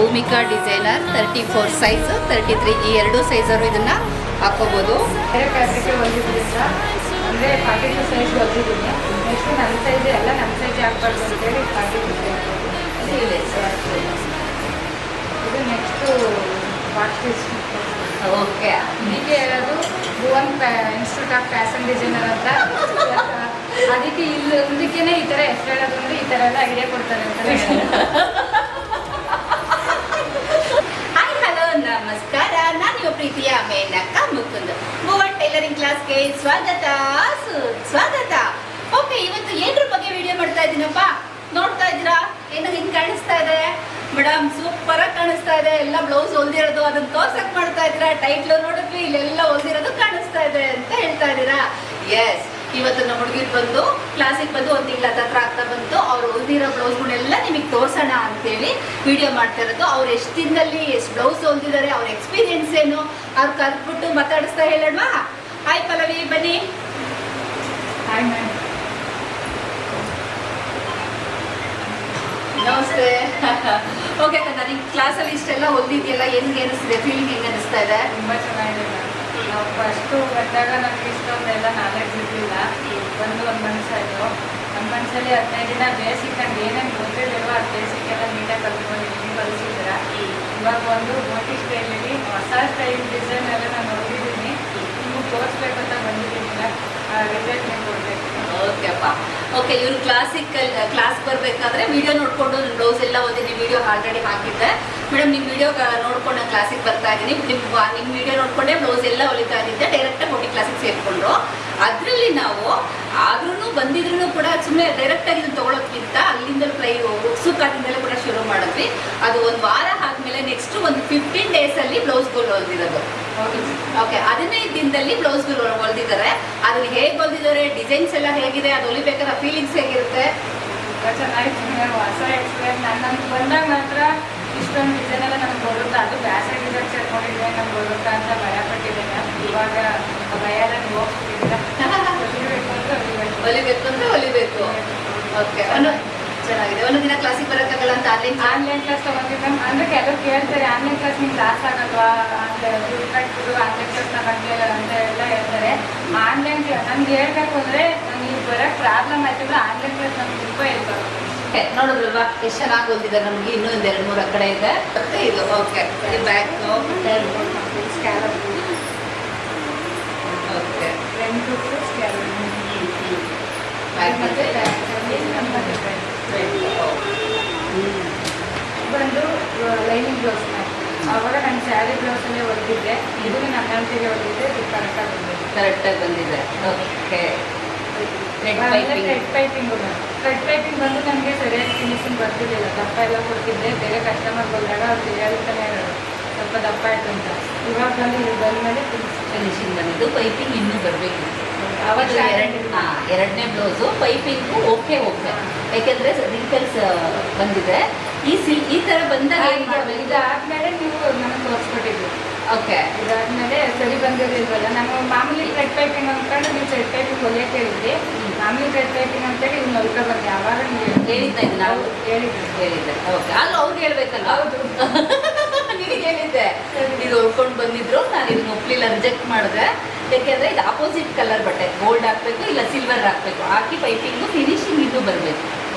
Bhoomika designer 34 size 33 ಈ ಎರಡು ಸೈಜರು ಇದನ್ನು ಹಾಕೋಬೋದು. ಬೇರೆ ಫ್ಯಾಬ್ರಿಕ್ ಹೊಲಿದ್ರಿಂದ ಅಂದರೆ 42 ಸೈಜ್ ಹೊಲಿದ್ದೀನಿ. ನೆಕ್ಸ್ಟ್ ನನ್ನ ಸೈಜ್ ಎಲ್ಲ ನನ್ನ ಸೈಜ್ ಹಾಕ್ಬಾರ್ದು ಅಂತೇಳಿ 42 ಸೈಜ್. ಇದು ನೆಕ್ಸ್ಟು ವಾಟ್ಸ್ ಓಕೆ. ಹೀಗೆ ಹೇಳೋದು Bhuvan institute of fashion designer ಅಂತ. ಅದಕ್ಕೆ ಇದಕ್ಕೇನೆ ಈ ಥರ ಹೆಸರು ಹೇಳೋದು ಅಂದರೆ ಈ ಥರ ಎಲ್ಲ ಐಡಿಯಾ ಕೊಡ್ತಾರೆ ಅಂತ. ಹಾಯ್ ಹಲೋ ನಮಸ್ಕಾರ, ನಾನು ನಿಮ್ಮ ಪ್ರೀತಿಯ ಮೇನಕ ಮುಕುಂದ್. ಭುವನ್ ಟೈಲರಿಂಗ್ ಕ್ಲಾಸ್ಗೆ ಸ್ವಾಗತ ಸುಸ್ವಾಗತ. ಓಕೆ, ಇವತ್ತು ಏನ್ರ ಬಗ್ಗೆ ವಿಡಿಯೋ ಮಾಡ್ತಾ ಇದ್ದೀನಪ್ಪ, ನೋಡ್ತಾ ಇದ್ದೀರಾ ಏನೋ ಹಿಂಗೆ ಕಾಣಿಸ್ತಾ ಇದೆ ಮೇಡಮ್, ಸೂಪರ್ ಆಗಿ ಕಾಣಿಸ್ತಾ ಇದೆ. ಎಲ್ಲ ಬ್ಲೌಸ್ ಹೊಲ್ದಿರೋದು ಅದನ್ನ ತೋರ್ಸಕ್ ಮಾಡ್ತಾ ಇದ್ದೀರಾ. ಟೈಟ್ಲು ನೋಡಿದ್ವಿ, ಇಲ್ಲೆಲ್ಲ ಹೊಲ್ದಿರೋದು ಕಾಣಿಸ್ತಾ ಇದೆ ಅಂತ ಹೇಳ್ತಾ ಇದ್ದೀರಾ. ಎಸ್, ಇವತ್ತು ನಮ್ಮ ಹುಡುಗಿರು ಬಂದು ಕ್ಲಾಸಿಗೆ ಬಂದು ಒಂದು ತಿಂಗಳ ಹತ್ರ ಆಗ್ತಾ ಬಂತು. ಅವ್ರು ಹೊಲ್ದಿರೋ ಬ್ಲೌಸ್ಗಳನ್ನೆಲ್ಲ ನಿಮಗೆ ತೋರ್ಸೋಣ ಅಂತೇಳಿ ವಿಡಿಯೋ ಮಾಡ್ತಾ ಇರೋದು. ಅವ್ರು ಎಷ್ಟು ದಿನದಲ್ಲಿ ಎಷ್ಟು ಬ್ಲೌಸ್ ಹೊಲ್ದಿದ್ದಾರೆ, ಅವ್ರ ಎಕ್ಸ್ಪೀರಿಯನ್ಸ್ ಏನು, ಅವ್ರು ಕಲ್ತ್ಬಿಟ್ಟು ಮಾತಾಡಿಸ್ತಾ ಹೇಳೋಣ. ಹಾಯ್ ಪಲ್ಲವಿ, ಬನ್ನಿ. Hi ma'am. ನಮಸ್ತೆ. ಓಕೆ ಅಕ್ಕ, ನನಗೆ ಕ್ಲಾಸಲ್ಲಿ ಇಷ್ಟೆಲ್ಲ ಹೊಲ್ದಿದೆಯಲ್ಲ, ಹೆಂಗೆ ಅನಿಸ್ತಿದೆ, ಫೀಲಿಂಗ್ ಹೆಂಗೆ ಅನಿಸ್ತಾ ಇದೆ? ತುಂಬ ಚೆನ್ನಾಗಿದೆ ಮ್ಯಾಮ್. ನಾವು ಫಸ್ಟು ಬಂದಾಗ ನಮಗೆ ಇಷ್ಟೊಂದೆಲ್ಲ ನಾಲೆಡ್ಜ್ ಇರಲಿಲ್ಲ. ಒಂದು ಮನಸ್ಸಾಯಿತು. ನಮ್ಮ ಮನಸ್ಸಲ್ಲಿ 15 ದಿನ ಬೇಸಿಕ್ ಆಗಿ ಏನೇನು ಗೊತ್ತಿರಲಿಲ್ವೋ ಅದು ಬೇಸಿಕ್ ಎಲ್ಲ ನೀಟಾಗಿ ಕಲ್ತ್ಕೊಂಡಿದ್ದೀನಿ, ಕಲಿಸಿದ್ದೀರ. ಇವಾಗ ಒಂದು ಮೋಟಿ ಸ್ಟೈಲಲ್ಲಿ ಹೊಸ ಸ್ಟೈಲ್ ಡಿಸೈನ್ ಎಲ್ಲ ನಾನು ನೋಡಿದ್ದೀನಿ. ನಿಮಗೆ ತೋರಿಸ್ಬೇಕಂತ ಬಂದಿದ್ದೀನಿಲ್ಲ, ರಿಸಲ್ಟ್ ನೀವು ಕೊಡಬೇಕು. ಓಕೆ ಅಪ್ಪ. ಓಕೆ, ಇವರು ಕ್ಲಾಸ್ ಬರಬೇಕಾದ್ರೆ ವಿಡಿಯೋ ನೋಡಿಕೊಂಡು ನನ್ನ ಬ್ಲೌಸ್ ಎಲ್ಲ ಓದಿನಿ, ವಿಡಿಯೋ ಆಲ್ರೆಡಿ ಹಾಕಿದ್ದೆ. ಮೇಡಮ್, ನಿಮ್ಮ ವಿಡಿಯೋ ನೋಡ್ಕೊಂಡು ನಾನು ಕ್ಲಾಸಿಗೆ ಬರ್ತಾ ಇದ್ದೀನಿ, ನಿಮ್ಮ ವಿಡಿಯೋ ನೋಡ್ಕೊಂಡೇ ಬ್ಲೌಸ್ ಎಲ್ಲ ಹೊಲಿತಾ ಇದ್ದಿದ್ದೆ. ಡೈರೆಕ್ಟಾಗಿ ಹೋಗಿ ಕ್ಲಾಸಿಗೆ ಸೇರಿಕೊಂಡ್ರು. ಅದರಲ್ಲಿ ನಾವು ಆದ್ರೂ ಬಂದಿದ್ರು ಕೂಡ ಸುಮ್ಮನೆ ಡೈರೆಕ್ಟಾಗಿ ಇದನ್ನು ತೊಗೊಳೋದ್ಕಿಂತ ಅಲ್ಲಿಂದಲೂ ಉತ್ಸುಕಾದಿಂದಲೇ ಕೂಡ ಶುರು ಮಾಡಿದ್ವಿ. ಅದು ಒಂದು ವಾರ ಆದಮೇಲೆ ನೆಕ್ಸ್ಟ್ ಒಂದು 15 ಡೇಸಲ್ಲಿ ಬ್ಲೌಸ್ಗಳು ಹೊಲ್ದಿರೋದು. ಓಕೆ, 15 ದಿನದಲ್ಲಿ ಬ್ಲೌಸ್ಗಳು ಹೊಲ್ದಿದ್ದಾರೆ. ಅದನ್ನು ಹೇಗೆ ಹೊಲ್ದಿದ್ದಾರೆ, ಡಿಸೈನ್ಸ್ ಎಲ್ಲ ಹೇಗಿದೆ, ಅದು ಹೊಲಿಬೇಕಾದ್ರೆ ಫೀಲಿಂಗ್ಸ್ ಹೇಗಿರುತ್ತೆ? ಚೆನ್ನಾಗಿತ್ತು. ಹೊಸ ಎಕ್ಸ್ಪೀರಿಯನ್ಸ್. ನನ್ಗೆ ಬಂದಾಗ ಮಾತ್ರ ಇಷ್ಟೊಂದು ಡಿಸೈನ್ ಎಲ್ಲ ನಮ್ಗೆ ಬರುತ್ತಾ, ಅದು ಬ್ಯಾಸೆ ಡಿಸೈನ್ ಸೇರ್ಕೊಂಡಿದ್ದೆ ನಮ್ಗೆ ಬರುತ್ತಾ ಅಂತ ಭಯಪಟ್ಟಿದ್ದೇನೆ. ಇವಾಗ ಭಯ ಎಲ್ಲ ನೀವು ಹೋಗ್ತಿದ್ದೀರ. ಹೊಲಿಬೇಕು ಅಂದರೆ ಹೊಲಿಬೇಕು. ಓಕೆ, ಚೆನ್ನಾಗಿದೆ. ಒಂದು ದಿನ ಕ್ಲಾಸಿಗೆ ಬರೋಕ್ಕಾಗಲ್ಲ ಅಂತ ಆನ್ಲೈನ್ ಕ್ಲಾಸ್ ತೊಗೊಂಡಿದ್ದೆ. ಅಂದರೆ ಕೆಲವು ಕೇಳ್ತಾರೆ, ಆನ್ಲೈನ್ ಕ್ಲಾಸ್ ನಿಮ್ಗೆ ಕ್ಲಾಸ್ ಆಗಲ್ವಾ, ದುಡ್ಡು ಕಟ್ಬಿಡು ಆನ್ಲೈನ್ ಕ್ಲಾಸ್ ನಮಗೆ ಅಂತ ಎಲ್ಲ ಹೇಳ್ತಾರೆ. ಆನ್ಲೈನ್ ಕ್ಲಾಸ್ ನಮ್ಗೆ ಹೇಳ್ಬೇಕು ಅಂದರೆ ನನಗೆ ಬರೋಕ್ಕೆ ಪ್ರಾಬ್ಲಮ್ ಆಯ್ತಿಲ್ಲ. ಆನ್ಲೈನ್ ಕ್ಲಾಸ್ ನಮ್ಗೆ ತುಂಬ ಹೇಳ್ತಾರೆ. ನೋಡಿದ್ರಲ್ವಾ ಎಷ್ಟು ಚೆನ್ನಾಗಿ ಹೊಲ್ದಿದ್ದಾರೆ. ನಮಗೆ ಇನ್ನೂ ಒಂದು 2-3 ಕಡೆ ಇದೆ. ಮತ್ತೆ ಇದು okay, back scallop. Okay, front scallop back ಮತ್ತೆ ಬಂದು ಲೈನಿಂಗ್ ಬ್ಲೌಸ್ ಮ್ಯಾಮ್. ಆವಾಗ ನಾನು ಸ್ಯಾರಿ ಬ್ಲೌಸಲ್ಲೇ ಹೊಲಿದ್ದೆ. ಇದನ್ನು ನನ್ನ ಅಂಟಿಗೆ ಹೊಲಿದ್ದೆ. ಇದು ಕರೆಕ್ಟಾಗಿ ಬಂದಿದೆ. Okay, thread piping ma'am. Thread piping ಬಂದು ನನಗೆ ಸರಿಯಾಗಿ ಫಿನಿಶಿಂಗ್ ಬರ್ತಿರಲಿಲ್ಲ. ದಪ್ಪ ಎಲ್ಲ ಕೊಡ್ತಿದ್ದೆ. ಬೇರೆ ಕಸ್ಟಮರ್ ಬಂದಾಗ ಅವ್ರು ಹೇಳ್ತಾನೆ ಇರೋದು ಸ್ವಲ್ಪ ದಪ್ಪ ಆಯ್ತು ಅಂತ. ಇವಾಗ ಬಂದು ಇದು ಬಂದಮೇಲೆ ಫಿನಿಶಿಂಗ್ ಬಂದಿದ್ದು. ಪೈಪಿಂಗ್ ಇನ್ನೂ ಬರಬೇಕು. ಅವತ್ತು ಎರಡನೇ ಬ್ಲೌಸು ಪೈಪಿಂಗು ಓಕೆ. ಯಾಕೆಂದರೆ ರಿಂಕಲ್ಸ್ ಬಂದಿದೆ. ಈ ಥರ ಬಂದಾಗ ಇದಾದ್ಮೇಲೆ ನೀವು ನನಗೆ ತೋರಿಸ್ಕೊಟ್ಟಿದ್ವಿ. ಓಕೆ, ಇದಾದ್ಮೇಲೆ ಸರಿ ಬಂದಿರಲಿಲ್ವಲ್ಲ. ನಾನು ಮಾಮೂಲಿ ಥ್ರೆಡ್ ಪೈಪಿಂಗ್ ಅಂದ್ಕೊಂಡು ನೀವು ಥ್ರೆಡ್ ಪೈಪಿಂಗ್ ಹೊಲಿಯಕ್ಕೆ ಹೇಳಿದ್ರಿ. ಮಾಮೂಲಿ ಥ್ರೆಡ್ ಪೈಪಿಂಗ್ ಅಂತೇಳಿ ಇನ್ನು ಹೊಲ್ಕೊ ಬಂದೆ. ಆವಾಗ ನೀವು ಹೇಳಿದ್ದ ಇದು ನಾವು ಹೇಳಿದ್ದೆ. ಓಕೆ, ಅಲ್ಲಿ ಅವ್ರಿಗೆ ಹೇಳ್ಬೇಕಲ್ಲ. ಹೌದು, ನಿನಗೆ ಹೇಳಿದ್ದೆ. ಇದು ಹೊಲ್ಕೊಂಡು ಬಂದಿದ್ರು, ನಾನು ಇದನ್ನ ಒಪ್ಪಲಿಲ್ಲ, ರಿಜೆಕ್ಟ್ ಮಾಡಿದೆ. ಯಾಕೆಂದರೆ ಇದು ಆಪೋಸಿಟ್ ಕಲರ್ ಬಟ್ಟೆ, ಗೋಲ್ಡ್ ಹಾಕಬೇಕು ಇಲ್ಲ ಸಿಲ್ವರ್ ಹಾಕಬೇಕು, ಹಾಕಿ ಪೈಪಿಂಗು ಫಿನಿಶಿಂಗ್ ಇನ್ನೂ ಬರಬೇಕು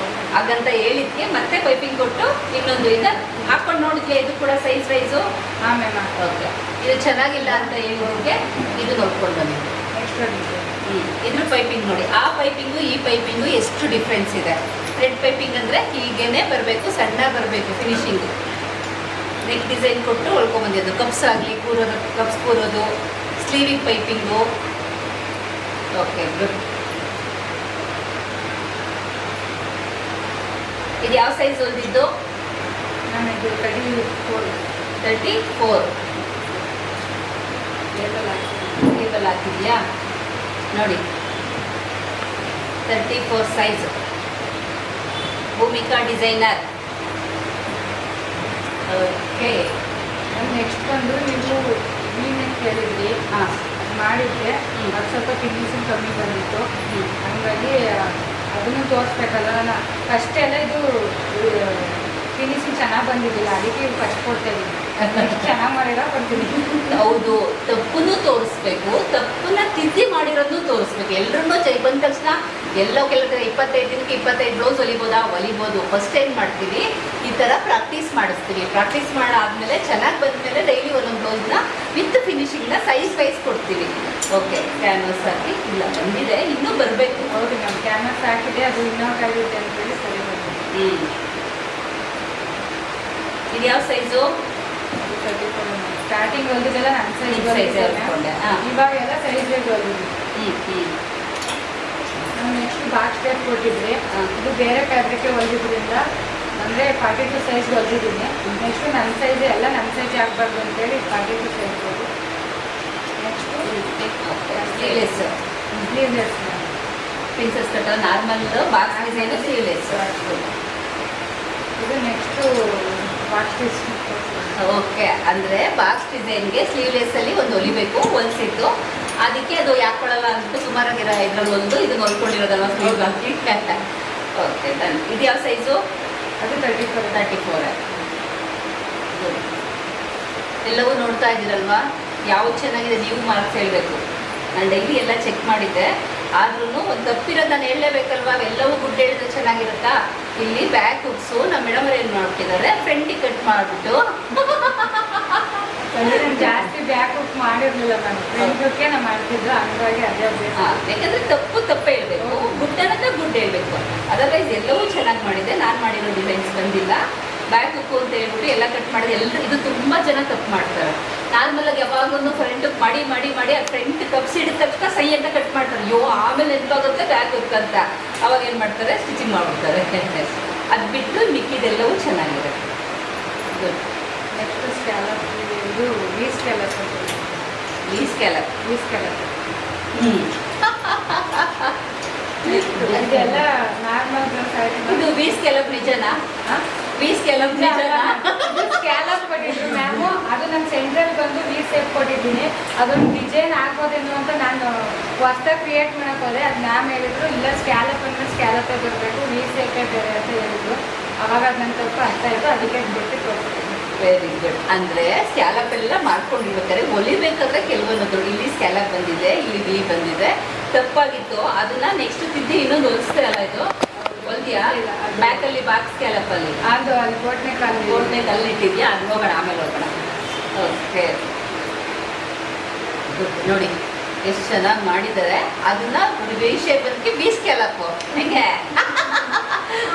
ಹಾಗಂತ ಹೇಳಿದ್ಕೆ ಮತ್ತೆ ಪೈಪಿಂಗ್ ಕೊಟ್ಟು ಇನ್ನೊಂದು ಈಗ ಹಾಕೊಂಡು ನೋಡಿದ್ಯಾ. ಇದು ಕೂಡ ಸೈಜ್ ವೈಸು. ಆಮೇಲೆ ಓಕೆ, ಇದು ಚೆನ್ನಾಗಿಲ್ಲ ಅಂತ ಹೇಳಿದಕ್ಕೆ ಇದು ನೋಡ್ಕೊಂಡು ಬಂದಿದ್ದೆ. ಇದ್ರ ಪೈಪಿಂಗ್ ನೋಡಿ, ಆ ಪೈಪಿಂಗು ಈ ಪೈಪಿಂಗು ಎಷ್ಟು ಡಿಫ್ರೆನ್ಸ್ ಇದೆ. ಥ್ರೆಡ್ ಪೈಪಿಂಗ್ ಅಂದರೆ ಹೀಗೇನೆ ಬರಬೇಕು, ಸಣ್ಣ ಬರಬೇಕು ಫಿನಿಶಿಂಗು. ನೆಕ್ ಡಿಸೈನ್ ಕೊಟ್ಟು ಹೊಳ್ಕೊಂಬಂದಿದ್ದು. ಕಪ್ಸ್ ಆಗಲಿ ಕೂರೋದು, ಕಪ್ಸ್ ಕೂರೋದು, ಸ್ಲೀವಿಂಗ್ ಪೈಪಿಂಗು. Okay, good. ಇದು ಯಾವ ಸೈಜ್ ಹೊಲ್ದಿದ್ದು? ನಾನು ಇದು 34 ಟೇಬಲ್ ಹಾಕಿದ್ಯಾ ನೋಡಿ. 34 size, Bhoomika designer. Okay, next ಬಂದು ನೀವು ನೀನೇನು ಕೇಳಿದ್ರಿ. ಹಾಂ, ಮಾಡಿದ್ದೆ. ಅದು ಸ್ವಲ್ಪ ಫಿನಿಶಿಂಗ್ ಕಮ್ಮಿ ಬಂದಿತ್ತು. ಹಾಗಾಗಿ ಅದನ್ನು ತೋರಿಸ್ಬೇಕಲ್ಲ. ನಾನು ಅಷ್ಟೆಲ್ಲ ಇದು ಫಿನಿಶಿಂಗ್ ಚೆನ್ನಾಗಿ ಬಂದಿದ್ದಿಲ್ಲ, ಅದಕ್ಕೆ ಫಸ್ಟ್ ಕೊಡ್ತಾ ಇದ್ದೀನಿ. ನೆಕ್ಸ್ಟ್ ಚೆನ್ನಾಗಿ ಮಾಡಿರೋ ಕೊಡ್ತೀನಿ. ಹೌದು, ತಪ್ಪನ್ನು ತೋರಿಸ್ಬೇಕು, ತಪ್ಪನ್ನ ತಿದ್ದಿ ಮಾಡಿರೋದು ತೋರಿಸ್ಬೇಕು. ಎಲ್ಲರನ್ನೂ ಬಂದ ತಕ್ಷಣ ಎಲ್ಲೋ ಕೆಲವು 25 ದಿನಕ್ಕೆ 25 ಬ್ಲೌಸ್ ಹೊಲಿಬೋದು. ಫಸ್ಟ್ ಏನು ಮಾಡ್ತೀವಿ, ಈ ಥರ ಪ್ರಾಕ್ಟೀಸ್ ಮಾಡಿಸ್ತೀವಿ. ಪ್ರಾಕ್ಟೀಸ್ ಮಾಡಾದ್ಮೇಲೆ ಚೆನ್ನಾಗಿ ಬಂದಮೇಲೆ ಡೈಲಿ ಒಂದೊಂದು ಬ್ಲೌಸ್ನ ವಿತ್ ಫಿನಿಶಿಂಗ್ನ ಸೈಜ್ ವೈಸ್ ಕೊಡ್ತೀವಿ. ಓಕೆ, ಕ್ಯಾನ್ವಸ್ ಹಾಕಿ ಇಲ್ಲ ಬಂದಿದೆ, ಇನ್ನೂ ಬರಬೇಕು. ಹೌದು ಮ್ಯಾಮ್, ಕ್ಯಾನ್ವಸ್ ಹಾಕಿದೆ, ಅದು ಇನ್ನೂ ಆಗಿದೆ ಅಂತೇಳಿ ಸರಿ ಬಂದಿದೆ. ಇದು ಯಾವ ಸೈಜು? ಸ್ಟಾರ್ಟಿಂಗ್ ಹೊಲಿದೆಲ್ಲ ನನ್ನ ಸೈಜ್ ಹಾಕೊಂಡೆ. ಇವಾಗ ಎಲ್ಲ ಸೈಜ್ ಹೊಲಿದ್ವಿ. ನಾವು ನೆಕ್ಸ್ಟ್ ಬಾಕ್ಸ್ ಟೈಪ್ ಕೊಟ್ಟಿದ್ವಿ, ಇದು ಬೇರೆ ಫ್ಯಾಬ್ರಿಕ್ ಹೊಲಿದ್ರಿಂದ ಅಂದರೆ 42 ಸೈಜ್ ಹೊಲಿದಿದ್ದೀನಿ. ನೆಕ್ಸ್ಟ್ ನನ್ನ ಸೈಜ್ ಎಲ್ಲ ನನ್ನ ಸೈಜ್ ಆಗಬಾರ್ದು ಅಂತೇಳಿ 42 ಸೈಜ್ ಹೋಗಿ. Next sleeveless princess cut normal box design sleeveless. ಇದು ನೆಕ್ಸ್ಟು ಬಾಕ್ಸ್ ಪೀಸ್. ಓಕೆ, ಅಂದರೆ ಬಾಕ್ಸ್ ಡಿಸೈನ್ಗೆ ಸ್ಲೀವ್ಲೆಸ್ಸಲ್ಲಿ ಒಂದು ಹೊಲಿಬೇಕು, ಹೊಲಿಸಿದ್ದು ಅದಕ್ಕೆ ಅದು ಯಾಕೆ ಕೊಡಲ್ಲ ಅಂದ್ಬಿಟ್ಟು ಸುಮಾರಾಗಿರೋ ಇದ್ರಲ್ಲಿ ಒಂದು ಇದನ್ನು ಹೊಲ್ಕೊಂಡಿರೋದಲ್ವ ಸ್ಲೀವ್ ಹಾಕಿ. Okay done. ಇದು ಯಾವ ಸೈಜು? ಅದು 34. ಎಲ್ಲವೂ ನೋಡ್ತಾ ಇದ್ದೀರಲ್ವಾ, ಯಾವ್ದು ಚೆನ್ನಾಗಿದೆ ನೀವು ಮಾರ್ಕ್ಸ್ ಹೇಳಬೇಕು. ನಾನು ಡೈಲಿ ಎಲ್ಲ ಚೆಕ್ ಮಾಡಿದ್ದೆ, ಆದ್ರೂ ಒಂದು ತಪ್ಪಿರೋದು ನಾನು ಹೇಳಲೇಬೇಕಲ್ವಾ. ಅವೆಲ್ಲವೂ ಗುಡ್ ಹೇಳಿದ್ರೆ ಚೆನ್ನಾಗಿರುತ್ತಾ? ಇಲ್ಲಿ ಬ್ಯಾಕ್ ಹುಕ್ಸು ನಮ್ಮ ಮೇಡಮ್ ಏನು ಮಾಡ್ತಿದ್ದಾರೆ, ಫ್ರಂಟಿಗೆ ಕಟ್ ಮಾಡಿಬಿಟ್ಟು ಜಾಸ್ತಿ ಬ್ಯಾಕ್ ಹುಕ್ ಮಾಡಿರ್ಲಿಲ್ಲ ನಾನು, ಫ್ರಂಟಕ್ಕೆ ನಾನು ಮಾಡ್ತಿದ್ದು, ಹಂಗಾಗಿ ಅದೇ ಯಾಕಂದ್ರೆ ತಪ್ಪೇ ಹೇಳ್ಬೇಕು, ಗುಡ್ ಅನ್ನೋದ್ರೆ ಗುಡ್ ಹೇಳ್ಬೇಕು. ಅದರ್ವೈಸ್ ಎಲ್ಲವೂ ಚೆನ್ನಾಗಿ ಮಾಡಿದೆ. ನಾನು ಮಾಡಿರೋ ಡಿಸೈನ್ಸ್ ಬಂದಿಲ್ಲ. ಬ್ಯಾಕ್ ಹುಕ್ಕು ಅಂತ ಹೇಳ್ಬಿಟ್ಟು ಎಲ್ಲ ಕಟ್ ಮಾಡಿದೆ. ಎಲ್ಲರೂ ಇದು ತುಂಬ ಜನ ತಪ್ಪು ಮಾಡ್ತಾರೆ. ನಾರ್ಮಲಾಗಿ ಯಾವಾಗಲೂ ಫ್ರಂಟ್ ಮಾಡಿ ಮಾಡಿ ಮಾಡಿ ಆ ಫ್ರಂಟ್ ಕಪ್ಸಿಡಿದ ತಕ್ಷಣ ಸೈ ಅಂತ ಕಟ್ ಮಾಡ್ತಾರೆ. ಅಯ್ಯೋ ಆಮೇಲೆ ಎಂತಾಗುತ್ತೆ ಬ್ಯಾಕ್ ಹುಕ್ ಅಂತ. ಅವಾಗ ಏನು ಮಾಡ್ತಾರೆ, ಸ್ಟಿಚಿಂಗ್ ಮಾಡ್ಬಿಡ್ತಾರೆ. ಅದು ಬಿಟ್ಟು ಮಿಕ್ಕಿದೆಲ್ಲವೂ ಚೆನ್ನಾಗಿದೆ. ಗುಡ್. ನೆಕ್ಸ್ಟ್ ಸ್ಕ್ಯಾಲಪ್, ಇದು ವಿ ಸ್ಕ್ಯಾಲಪ್. ಇದೆಲ್ಲ ನಾರ್ಮಲ್ ಇದು V scallop ನಿಜನಾ? V scallop ನಿಜನಾ? Scallop ಕೊಟ್ಟಿದ್ರು ಮ್ಯಾಮು, ಅದು ನಾನು ಸೆಂಟ್ರಲ್ ಬಂದು ವಿ ಸೇಪ್ ಕೊಟ್ಟಿದ್ದೀನಿ. ಅದೊಂದು ಡಿಸೈನ್ ಆಗ್ಬೋದೇನು ಅಂತ ನಾನು ಹೊಸ್ದಾಗಿ ಕ್ರಿಯೇಟ್ ಮಾಡಕ್ಕೆ ಹೋದೆ. ಅದು ಮ್ಯಾಮ್ ಹೇಳಿದ್ರು ಇಲ್ಲ, ಸ್ಕ್ಯಾಲಪ್ ಅಂದರೆ ಸ್ಕ್ಯಾಲಪ್ಪೇ ಬರಬೇಕು, ವಿ ಸೇಪೇ ಬೇರೆ ಅಂತ ಹೇಳಿದ್ರು. ಅವಾಗ ಅದು ನನ್ನ ಸ್ವಲ್ಪ ಅರ್ಥ ಆಯಿತು, ಅದಕ್ಕೆ ಬಿಟ್ಟು ಕೊಡ್ತೀನಿ. Very good. ಅಂದರೆ ಸ್ಕ್ಯಾಲಪ್ ಎಲ್ಲ ಮಾಡ್ಕೊಂಡಿರ್ಬೇಕಾದ್ರೆ ಹೊಲಿಬೇಕಾದ್ರೆ ಕೆಲವೊಂದು ಇಲ್ಲಿ ಸ್ಕ್ಯಾಲಪ್ ಬಂದಿದೆ, ಇಲ್ಲಿ ವಿ ಬಂದಿದೆ, ತಪ್ಪಾಗಿತ್ತು. ಅದನ್ನ ನೆಕ್ಸ್ಟ್ ತಿದ್ದಿ ಇನ್ನೊಂದು ಹೊಲಿಸ್ತಾ ಅಲ್ಲ ಇದು ಹೊಲ್ದಿಯಾ? ಬ್ಯಾಕಲ್ಲಿ ಬಾಕ್ಸ್ ಸ್ಕ್ಯಾಲಪ್ಪಲ್ಲಿ ಅದು ಅಲ್ಲಿ ಕೋಟ್ನೆ ಅಲ್ಲಿ ಇಟ್ಟಿದ್ಯಾ? ಅದು ಹೋಗೋಣ, ಆಮೇಲೆ ಹೋಗೋಣ. Okay, good. ನೋಡಿ ಎಷ್ಟು ಚೆನ್ನಾಗಿ ಮಾಡಿದ್ದಾರೆ. ಅದನ್ನ ವಿ ಶೇಪಲ್ಲಿ ವಿ ಸ್ಕ್ಯಾಲಪ್ ಹೆಂಗೆ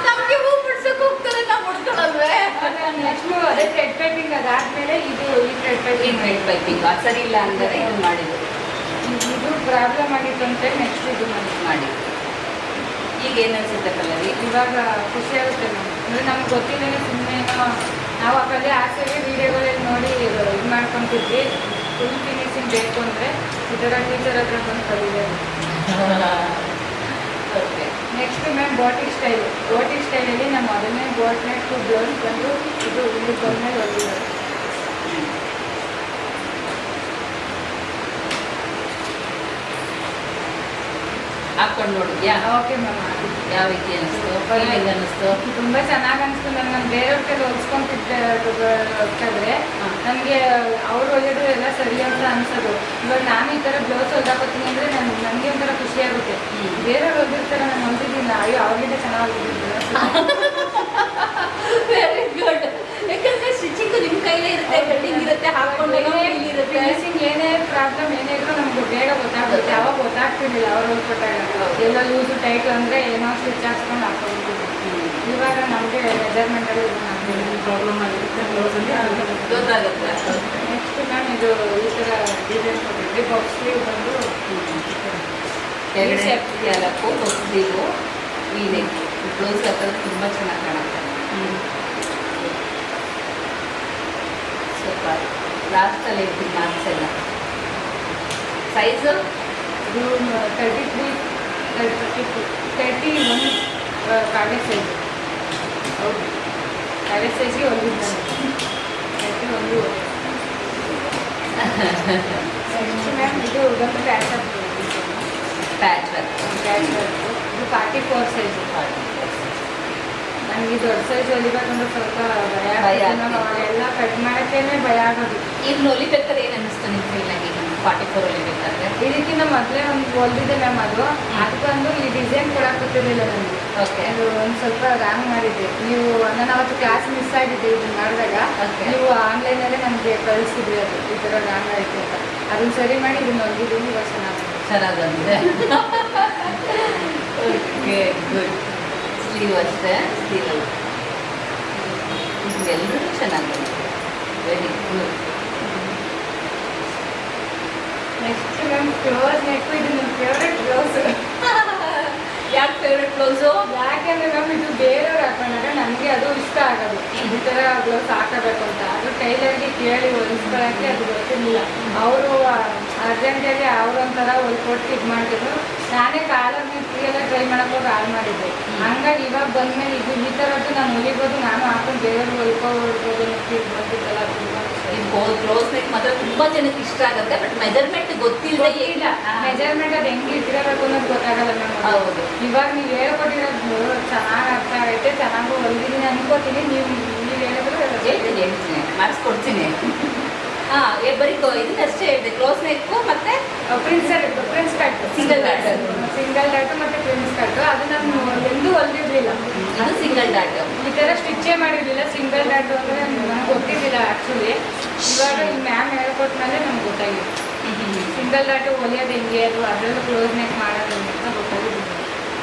ನಮಗೆ ಹೂ ಬಿಡ್ಸಕ್ಕೆ ಹೋಗ್ತಾರೆ, ನಾವು ಮುಡ್ಕೊಳ್ಳಲ್ವೇ? ನೆಕ್ಸ್ಟ್ ಅದೇ ಥ್ರೆಡ್ ಪೈಪಿಂಗ್, ಅದಾದ್ಮೇಲೆ ಇದು ಈ ಥ್ರೆಡ್ ಪೈಪಿಂಗ್ ಅದು ಸರಿ ಇಲ್ಲ ಅಂದರೆ ಇದು ಮಾಡಿದ್ರು. ಇದು ಪ್ರಾಬ್ಲಮ್ ಆಗಿತ್ತು ಅಂತೇಳಿ ನೆಕ್ಸ್ಟ್ ಇದು ಮಾಡಿ. ಈಗ ಏನು ಅನಿಸುತ್ತೆ ಪಲ್ಲವಿ? ಇವಾಗ ಖುಷಿ ಆಗುತ್ತೆ ನಮ್ಗೆ. ಅಂದರೆ ನಮ್ಗೆ ಗೊತ್ತಿಲ್ಲೇ ಸುಮ್ಮನೆ ನಾವು ಆ ಕಡೆ ಆಸೆಗೆ ವೀಡಿಯೋಗಳಲ್ಲಿ ನೋಡಿ ಇದು ಮಾಡ್ಕೊತಿದ್ವಿ. ಫುಲ್ ಫಿನಿಶಿಂಗ್ ಬೇಕು ಅಂದರೆ ಈ ಥರ ಟೀಚರ್ ಹತ್ರ ಬಂದು ಕಲಿಯೋದು. ಓಕೆ, ನೆಕ್ಸ್ಟ್ ಮ್ಯಾಮ್ ಬೋಟಿಕ್ ಸ್ಟೈಲಲ್ಲಿ ನಮ್ಮ ಅದನ್ನೇ ಬೋಟ್ ನೆಕ್ ಬ್ಲೌಸ್ ಬಂದು ಇದು ಇಲ್ಲಿ ಬಂದ್ಮೇಲೆ ಹೊಲಿಯೋದು. ಹಾಕೊಂಡು ನೋಡಿದ್ಯಾ? Okay ma'am. ಯಾವ ರೀತಿ ಅನಿಸ್ತು? ಫೀಲಿಂಗ್ ಅನ್ನಿಸ್ತು? ತುಂಬ ಚೆನ್ನಾಗಿ ಅನಿಸ್ತು. ನಾನು ಬೇರೆಯವ್ರ ಕೈಲಿ ಹೊಲ್ಸ್ಕೊಂತಿದ್ರೆ ನನಗೆ ಅವ್ರು ಹೊಲಿಯೋದು ಎಲ್ಲ ಸರಿ ಅಂತ ಅನ್ಸೋದು. ಇವಾಗ ನಾನು ಈ ಥರ ಬ್ಲೌಸ್ ಹೊಲ್ದಾಕೋತೀನಿ ಅಂದರೆ ನನಗೆ ಒಂಥರ ಖುಷಿ ಆಗುತ್ತೆ. ಬೇರೆಯವ್ರು ಹೊಲ್ದಿರ್ತಾರೆ, ನಾನು ಹೊಲ್ದಿದ್ದೀನಿ, ಅಯ್ಯೋ ಅವ್ರಿಗಿಂತ ಚೆನ್ನಾಗಿ ಹೊಲ್ದಿದ್ದೀನಿ. Very good. ಯಾಕಂದ್ರೆ ಸ್ಟಿಚಿಂಗ್ ನಿಮ್ಮ ಕೈಲೇ ಇರುತ್ತೆ, ಕಟ್ಟಿಂಗ್ ಇರುತ್ತೆ, ಹಾಕೊಂಡಾಗ ಫಿನಿಶಿಂಗ್ ಏನೇ ಪ್ರಾಬ್ಲಮ್ ಏನೇ ಇದ್ರೂ ನಮ್ಗೆ ಬೇಗ ಗೊತ್ತಾಗುತ್ತೆ. ಯಾವಾಗ ಗೊತ್ತಾಗ್ತಿರ್ಲಿಲ್ಲ ಅವ್ರು ಹೊಲ್ಕೊಟ್ಟಾಗ. ಎಲ್ಲ ಲೂಸು ಟೈಟು ಅಂದರೆ ಏನೋ ಸ್ಟಿಚ್ ಹಾಕ್ಸ್ಕೊಂಡು ಹಾಕೊಂಡಿದ್ದೀವಿ. ಇವಾಗ ನಮಗೆ ಮೆಜರ್ಮೆಂಟಲ್ಲಿ ಪ್ರಾಬ್ಲಮ್ ಆಗಿರುತ್ತೆ ಬ್ಲೌಸಲ್ಲಿ ಗೊತ್ತಾಗುತ್ತೆ. ನೆಕ್ಸ್ಟ್ ಮ್ಯಾಮ್ ಇದು ಈ ಥರ ಡಿಸೈನ್ ಕೊಟ್ಟಿದ್ವಿ. ಬಾಕ್ಸ್ ಸ್ಲೀವ್ ಬಂದು ಎರಡು scallop, box sleeve, V neck. Blouse ಹಾಕೋದು ತುಂಬ ಚೆನ್ನಾಗಿ ಕಾಣುತ್ತೆ. ಸ್ವಲ್ಪ ಲಾಸ್ಟಲ್ಲಿ ಇರ್ತೀನಿ ಮಾರ್ಕ್ಸ್ ಎಲ್ಲ. ಸೈಜು ಇದು 31 ಕಾಗೆ ಸೈಜು. ಹೌದು, ಕಾಗೆ ಸೈಜ್ಗೆ ಹೊಲಿದ್ದಾನೆ 31. ನೆಕ್ಸ್ಟ್ ಮ್ಯಾಮ್ ಇದು ಬಂದು ಪ್ಯಾಚ್ ವರ್ಕ್. ಇದು 44 ಸೈಜು. ನನಗೆ ದೊಡ್ಡ ಸೈಜ್ ಹೊಲಿಬೇಕಂದ್ರೆ ಸ್ವಲ್ಪ ಭಯ ಭಯ ಆಗ್ತದೆ ಮ್ಯಾಮ್. ಆಗ್ತದೆ. ಅವೆಲ್ಲ ಕಟ್ ಮಾಡೋಕ್ಕೇನೆ ಭಯ ಆಗೋದು. ಇದನ್ನ ಹೊಲಿಬೇಕಾದ್ರೆ ಏನು ಅನ್ನಿಸ್ತು ನಿಮ್ಮ ಫೀಲ್ನಾಗ ಈಗ 44 ಹೊಲಿಬೇಕಾದ್ರೆ? ಇದಕ್ಕಿಂತ ಮೊದಲೇ ಒಂದು ಹೊಲ್ದಿದೆ ಮ್ಯಾಮ್. ಅದಕ್ಕೊಂದು ಈ ಡಿಸೈನ್ ಕೊಡಕ್ಕೆ ಗೊತ್ತಿರಲಿಲ್ಲ ನನಗೆ. ಓಕೆ. ಅದು ಒಂದು ಸ್ವಲ್ಪ ರಾಂಗ್ ಮಾಡಿದ್ದೆ. ನೀವು ನಾನು ಅವತ್ತು ಕ್ಲಾಸ್ ಮಿಸ್ ಆಗಿದ್ದೆ ಇದನ್ನ ಮಾಡಿದಾಗ. Okay. ನೀವು ಆನ್ಲೈನಲ್ಲೇ ನನಗೆ ಕಳಿಸಿದ್ರಿ ಅದು ಈ ಥರ ರಾಂಗ್ ಆಯಿತು ಅಂತ. ಅದನ್ನ ಸರಿ ಮಾಡಿ ಇದನ್ನ ಹೊಲ್ದಿದ್ದೀನಿ. ಇವಾಗ ಚೆನ್ನಾಗಿದೆ. Okay, good. ಸ್ಲೀವ್ ಅಷ್ಟೇ, ಸ್ಲೀವ್ ಎಲ್ಲರೂ ಚೆನ್ನಾಗಿದೆ. Very good. Next ma'am close neck. ಇದು ನನ್ನ ಫೇವ್ರೆಟ್ ಬ್ಲೌಸ್. ಯಾಕೆ ಫೇವ್ರೆಟ್ ಬ್ಲೌಸು? ಯಾಕೆಂದ್ರೆ ಮ್ಯಾಮ್ ಇದು ಬೇರೆಯವ್ರು ಹಾಕೊಂಡಾಗ ನನಗೆ ಅದು ಇಷ್ಟ ಆಗೋದು. ಈ ಥರ ಬ್ಲೌಸ್ ಹಾಕಬೇಕು ಅಂತ. ಅದು ಟೈಲರ್ಗೆ ಕೇಳಿ ಹೊಲಿಸ್ಕೊಳ್ಳೋಕ್ಕೆ ಅದು ಗೊತ್ತಿರಲಿಲ್ಲ. ಅವರು ಅರ್ಜೆಂಟಾಗಿ ಅವ್ರೊಂಥರ ಹೊಲ್ಕೊಟ್ಟು ಇದು ಮಾಡ್ತಿದ್ರು. ನಾನೇ ಕಾಲರ್ ಎಲ್ಲ ಟ್ರೈ ಮಾಡೋಕ್ಕೆ ಹಾಳು ಮಾಡಿದ್ದೆ. ಹಂಗಾಗಿ ಇವಾಗ ಬಂದಮೇಲೆ ಇದು ಈ ಥರದ್ದು ನಾನು ಹೊಲಿಬೋದು, ನಾನು ಹಾಕೊಂಡು ಬೇರೆಯವ್ರು ಹೊಲ್ಕೊಳ್ಬೋದು ಅನ್ನೋಕ್ಕೆ ಇದು ಬಂದಿದ್ದಲ್ಲ. ಕ್ಲೋಸ್ ನೆಕ್ ಮಾತ್ರ ತುಂಬಾ ಜನಕ್ಕೆ ಇಷ್ಟ ಆಗುತ್ತೆ. ಬಟ್ ಮೆಜರ್ಮೆಂಟ್ ಗೊತ್ತಿಲ್ಲ. ಮೆಜರ್ಮೆಂಟ್ ಅದು ಹೆಂಗೆ ಇಟ್ಟಿರಬೇಕು ಅನ್ನೋದು ಗೊತ್ತಾಗಲ್ಲ ಮ್ಯಾಮ್. ಹೌದು. ಇವಾಗ ನೀವು ಹೇಳ್ಕೊಟ್ಟಿರೋದು ಚೆನ್ನಾಗಿ ಅರ್ಥ ಆಗೈತೆ. ಚೆನ್ನಾಗೂ ಹೊಲ್ದಿದ್ದೀನಿ ಅನ್ಕೋತೀನಿ. ನೀವು ಹೇಳಿದ್ರೆ ಹೇಳ್ತೀನಿ, ಮಾಡಿಸ್ಕೊಡ್ತೀನಿ. ಹಾಂ, ಬರೀ ಇದನ್ನಷ್ಟೇ ಹೇಳಿದೆ, ಕ್ಲೋಸ್ ನೆಕ್ಕು ಮತ್ತೆ ಪ್ರಿನ್ಸ್ ಕಟ್, ಸಿಂಗಲ್ ಡಾಟ್ ಮತ್ತೆ ಪ್ರಿನ್ಸ್ ಕಟ್. ಅದು ನಾನು ಎಂದೂ ಹೊಲ್ದಿರ್ಲಿಲ್ಲ. ಇದು ಸಿಂಗಲ್ ಡಾಟ್. ಈ ಥರ ಸ್ಟಿಚ್ಚೇ ಮಾಡಿರಲಿಲ್ಲ. ಸಿಂಗಲ್ ಡಾಟ್ ಅಂದರೆ ನನಗೆ ಗೊತ್ತಿರಲಿಲ್ಲ ಆ್ಯಕ್ಚುಲಿ. ಇವಾಗ ಈ ಮ್ಯಾಮ್ ಹೇಳ್ಕೊಟ್ಮೇಲೆ ನಮ್ಗೆ ಗೊತ್ತಾಗಿದೆ ಸಿಂಗಲ್ ಡಾಟ್ ಹೊಲಿಯೋದು ಹೆಂಗೆ, ಅದು ಅದರಲ್ಲೂ ಕ್ಲೋಸ್ ನೆಕ್ ಮಾಡೋದು ಅಂತ ಗೊತ್ತಾಗಿದೆ.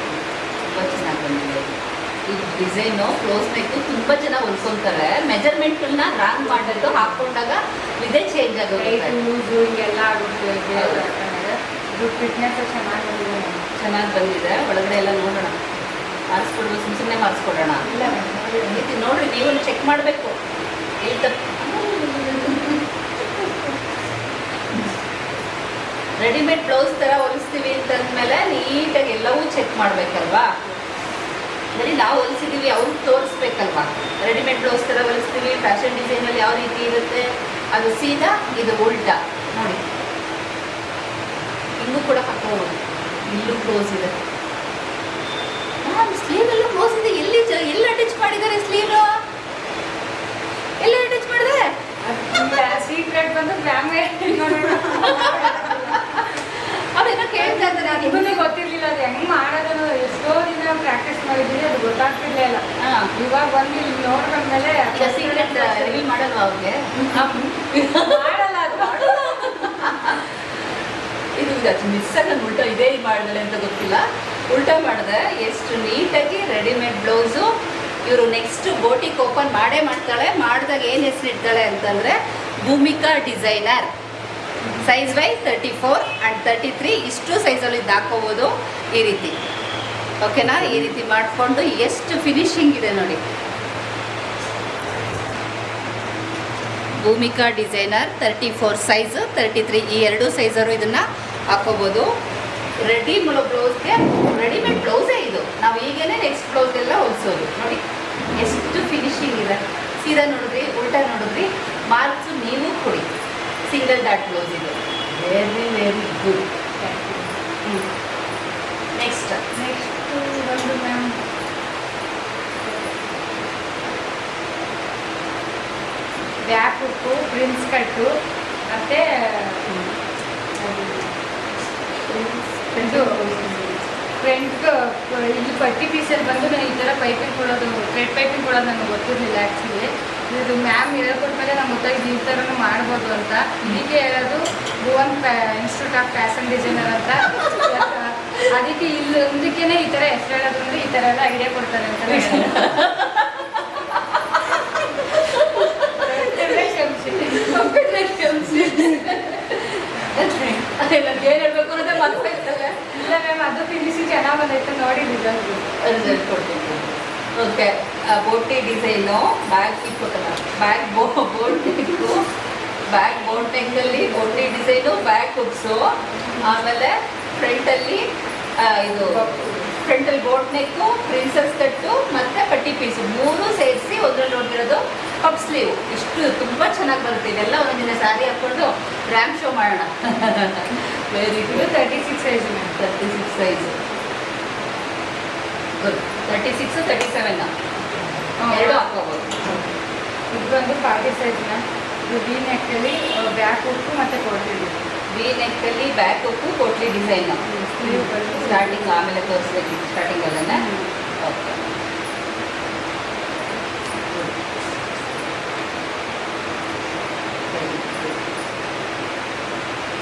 ತುಂಬ ಚೆನ್ನಾಗಿ ಬಂದಿದೆ ಈ ಡಿಸೈನು. ಕ್ಲೋಸ್ ನೆಕ್ಕು ತುಂಬ ಜನ ಹೊಲ್ಕೊಂತಾರೆ. ಮೆಜರ್ಮೆಂಟನ್ನ ರಾಂಗ್ ಮಾಡೋದು ಹಾಕ್ಕೊಂಡಾಗ ಇದೇ ಚೇಂಜ್ ಆಗುತ್ತೆ. ಲೂಸು ಹಿಂಗೆಲ್ಲ ಆಗುತ್ತೆ. ಇದು ಫಿಟ್ನೆಸ್ ಚೆನ್ನಾಗಿ ಬಂದಿದೆ. ಚೆನ್ನಾಗಿ ಬಂದಿದೆ. ಒಳಗಡೆ ಎಲ್ಲ ನೋಡೋಣ, ಮಾಡಿಸ್ಕೊಡ್ಬೇಕು. ಸುಮ್ಮನೆ ಮಾಡಿಸ್ಕೊಡೋಣ. ಇಲ್ಲ ರೀತಿ ನೋಡ್ರಿ, ನೀವು ಚೆಕ್ ಮಾಡಬೇಕು. ಎಲ್ಲಿ ತಪ್ಪು ರೆಡಿಮೇಡ್ ಬ್ಲೌಸ್ ಥರ ಹೊಲಿಸ್ತೀವಿ ಅಂತಂದಮೇಲೆ ನೀಟಾಗಿ ಎಲ್ಲವೂ ಚೆಕ್ ಮಾಡಬೇಕಲ್ವಾ. ಬರೀ ನಾವು ಹೊಲಿಸಿದ್ದೀವಿ ಅವ್ರಿಗೆ ತೋರಿಸ್ಬೇಕಲ್ವಾ. ರೆಡಿಮೇಡ್ ಬ್ಲೌಸ್ ಥರ ಹೊಲಿಸ್ತೀವಿ, ಫ್ಯಾಷನ್ ಡಿಸೈನಲ್ಲಿ ಯಾವ ರೀತಿ ಇರುತ್ತೆ ಅದು ಸೀದಾ, ಇದು ಉಲ್ಟಾ. ನೋಡಿ, ಇನ್ನೂ ಕೂಡ ಹಾಕೋದು, ಇಲ್ಲೂ ಕ್ಲೋಸ್ ಇದೆ. ಸ್ಲೀವ್ ಎಲ್ಲ ಕ್ಲೋಸ್ ಇದೆ. ಎಲ್ಲಿ ಅಟ್ಯಾಚ್ ಮಾಡಿದ್ದಾರೆ ಸ್ಲೀವ್? ಎಲ್ಲ ಅಟ್ಯಾಚ್ ಮಾಡಿದೆ? ಸೀಕ್ರೆಟ್ ಬಂದು ಫ್ಯಾಮಿಲಿ ಅವ್ರೇನೋ ಕೇಳ್ತಾ ಇದ್ದಾರೆ. ಇದನ್ನೇ ಗೊತ್ತಿರಲಿಲ್ಲ ಅದು ಹೆಂಗೆ ಮಾಡೋದನ್ನು. ಎಷ್ಟೋ ದಿನ ಪ್ರಾಕ್ಟೀಸ್ ಮಾಡಿದ್ದೀನಿ, ಅದು ಗೊತ್ತಾಗ್ತಿರ್ಲಿಲ್ಲ. ಇವಾಗ ಬಂದು ಇಲ್ಲಿ ನೋಡ್ಕೊಂಡ್ಮೇಲೆ ಈಗ ಸೀಕ್ರೆಟ್ ರಿವೀಲ್ ಮಾಡಲ್ವಾ ಅವ್ರಿಗೆ? ಮಾಡಲ್ಲ ಅದು. ಇದು ಮಿಸ್ಸಾಗಿ ನಾನು ಉಲ್ಟಾ ಇದೇ ಮಾಡಿದೆ ಅಂತ ಗೊತ್ತಿಲ್ಲ, ಉಲ್ಟಾ ಮಾಡಿದೆ. ಎಷ್ಟು ನೀಟಾಗಿ ರೆಡಿಮೇಡ್ ಬ್ಲೌಸು. ಇವರು ನೆಕ್ಸ್ಟ್ ಬೋಟಿಕ್ ಓಪನ್ ಮಾಡೇ ಮಾಡ್ತಾಳೆ. ಮಾಡಿದಾಗ ಏನು ಹೆಸರು ಇಡ್ತಾಳೆ ಅಂತಂದರೆ Bhoomika designer. Size wise 34 and 33 ಇಷ್ಟು ಸೈಜಲ್ಲಿ ಇದು ಹಾಕೋಬೋದು ಈ ರೀತಿ. ಓಕೆನಾ? ಈ ರೀತಿ ಮಾಡಿಕೊಂಡು ಎಷ್ಟು ಫಿನಿಶಿಂಗ್ ಇದೆ ನೋಡಿ. ಭೂಮಿಕಾ ಡಿಸೈನರ್ 34 ಸೈಜು, 33 ಈ ಎರಡು ಸೈಜರು ಇದನ್ನು ಹಾಕೋಬೋದು. ಬ್ಲೌಸ್ಗೆ ರೆಡಿಮೇಡ್ ಬ್ಲೌಸೇ ಇದು. ನಾವು ಈಗೇನೆ ನೆಕ್ಸ್ಟ್ ಬ್ಲೌಸ್ಗೆಲ್ಲ ಹೊಲಿಸೋದು. ನೋಡಿ ಎಷ್ಟು ಫಿನಿಶಿಂಗ್ ಇದೆ. ಸೀದಾ ನೋಡಿದ್ರಿ, ಉಲ್ಟಾ ನೋಡಿದ್ರಿ, ಮಾರ್ಕ್ಸು ನೀವು ಕೊಡಿ. ಸಿಂಗಲ್ ಡಾಟ್ ಬ್ಲೌಸ್ ಇದು. Very very good. ನೆಕ್ಸ್ಟ್ ಬಂದು ಮ್ಯಾಮ್ ಬ್ಯಾಕ್ ಹುಕ್ಕು, ಪ್ರಿನ್ಸ್ ಕಟ್ಟು, ಮತ್ತು ಇದು ಫ್ರಂಟ್ ಇಲ್ಲಿ ಪಟ್ಟಿ ಪೀಸಲ್ಲಿ ಬಂದು ನಾನು ಈ ಥರ ಪೈಪಿಂಗ್ ಕೊಡೋದು, ಥ್ರೆಡ್ ಪೈಪಿಂಗ್ ಕೊಡೋದು ನನಗೆ ಗೊತ್ತಿರಲಿಲ್ಲ ಆ್ಯಕ್ಚುಲಿ. ಇದು ಮ್ಯಾಮ್ ಹೇಳ್ಕೊಟ್ಮೇಲೆ ನಮ್ಗೆ ಗೊತ್ತಾಗಿದೆ ಈ ಥರನೂ ಮಾಡ್ಬೋದು ಅಂತ. ಇದಕ್ಕೆ ಹೇಳೋದು Bhuvan institute of fashion designer ಅಂತ. ಅದಕ್ಕೆ ಇಲ್ಲೊಂದಕ್ಕೇ ಈ ಥರ ಹೆಸರು ಹೇಳೋದು ಅಂದರೆ ಈ ಥರ ಎಲ್ಲ ಐಡಿಯಾ ಕೊಡ್ತಾರೆ ಅಂತ. ಏನು ಹೇಳ್ಬೇಕು ಅನ್ನೋದೇ ಮರ್ತೈತಲ್ಲ. ಇಲ್ಲ ಮ್ಯಾಮ್, ಅದು ಫಿನಿಶಿಂಗ್ ಚೆನ್ನಾಗಿ ಬಂದೈತೆ ನೋಡಿ. ರಿಸಲ್ಟ್ ಕೊಡ್ತೀನಿ. Okay, bow tie design, back boat neck, back boat ನೆಕ್ಕಲ್ಲಿ ಬೋಟಿ ಡಿಸೈನು, ಬ್ಯಾಗ್ ಹುಕ್ಸು, ಆಮೇಲೆ ಫ್ರಂಟಲ್ಲಿ ಇದು ಫ್ರಂಟಲ್ಲಿ ಬೋಟ್ ನೆಕ್ಕು, ಪ್ರಿನ್ಸಸ್ ಕಟ್ಟು ಮತ್ತು ಪಟ್ಟಿ ಪೀಸು ಮೂರು ಸೇರಿಸಿ ಒಂದರಲ್ಲಿ ನೋಡ್ತಿರೋದು ಪಪ್ ಸ್ಲೀವ್. ಇಷ್ಟು ತುಂಬ ಚೆನ್ನಾಗಿ ಬರುತ್ತೆ. ಇದೆಲ್ಲ ಒಂದಿನ ಸ್ಯಾರಿ ಹಾಕ್ಕೊಂಡು ರ್ಯಾಂಪ್ ಶೋ ಮಾಡೋಣ. Very good. 36 size ma'am. 36 size. Good. 36, 37 ಎರಡು ಹಾಕೋಬೋದು. ಇದು ಬಂದು 40 ಸೈಜ್ ಮ್ಯಾಮ್. ಇದು ವಿ ನೆಕ್ಕಲ್ಲಿ ಬ್ಯಾಕ್ ಹುಕ್ಕು ಮತ್ತು ಕೊಡ್ತಿದ್ದೀವಿ. ವಿ ನೆಕ್ಕಲ್ಲಿ ಬ್ಯಾಕ್ ಹುಕ್ಕು ಕೋಟ್ಲಿ ಡಿಸೈನ್ ಸ್ಲೀವ್ ಬಂದು ಸ್ಟಾರ್ಟಿಂಗ್ ಆಮೇಲೆ ತೋರಿಸ್ಬೇಕು ಸ್ಟಾರ್ಟಿಂಗಲ್ಲೇ. Okay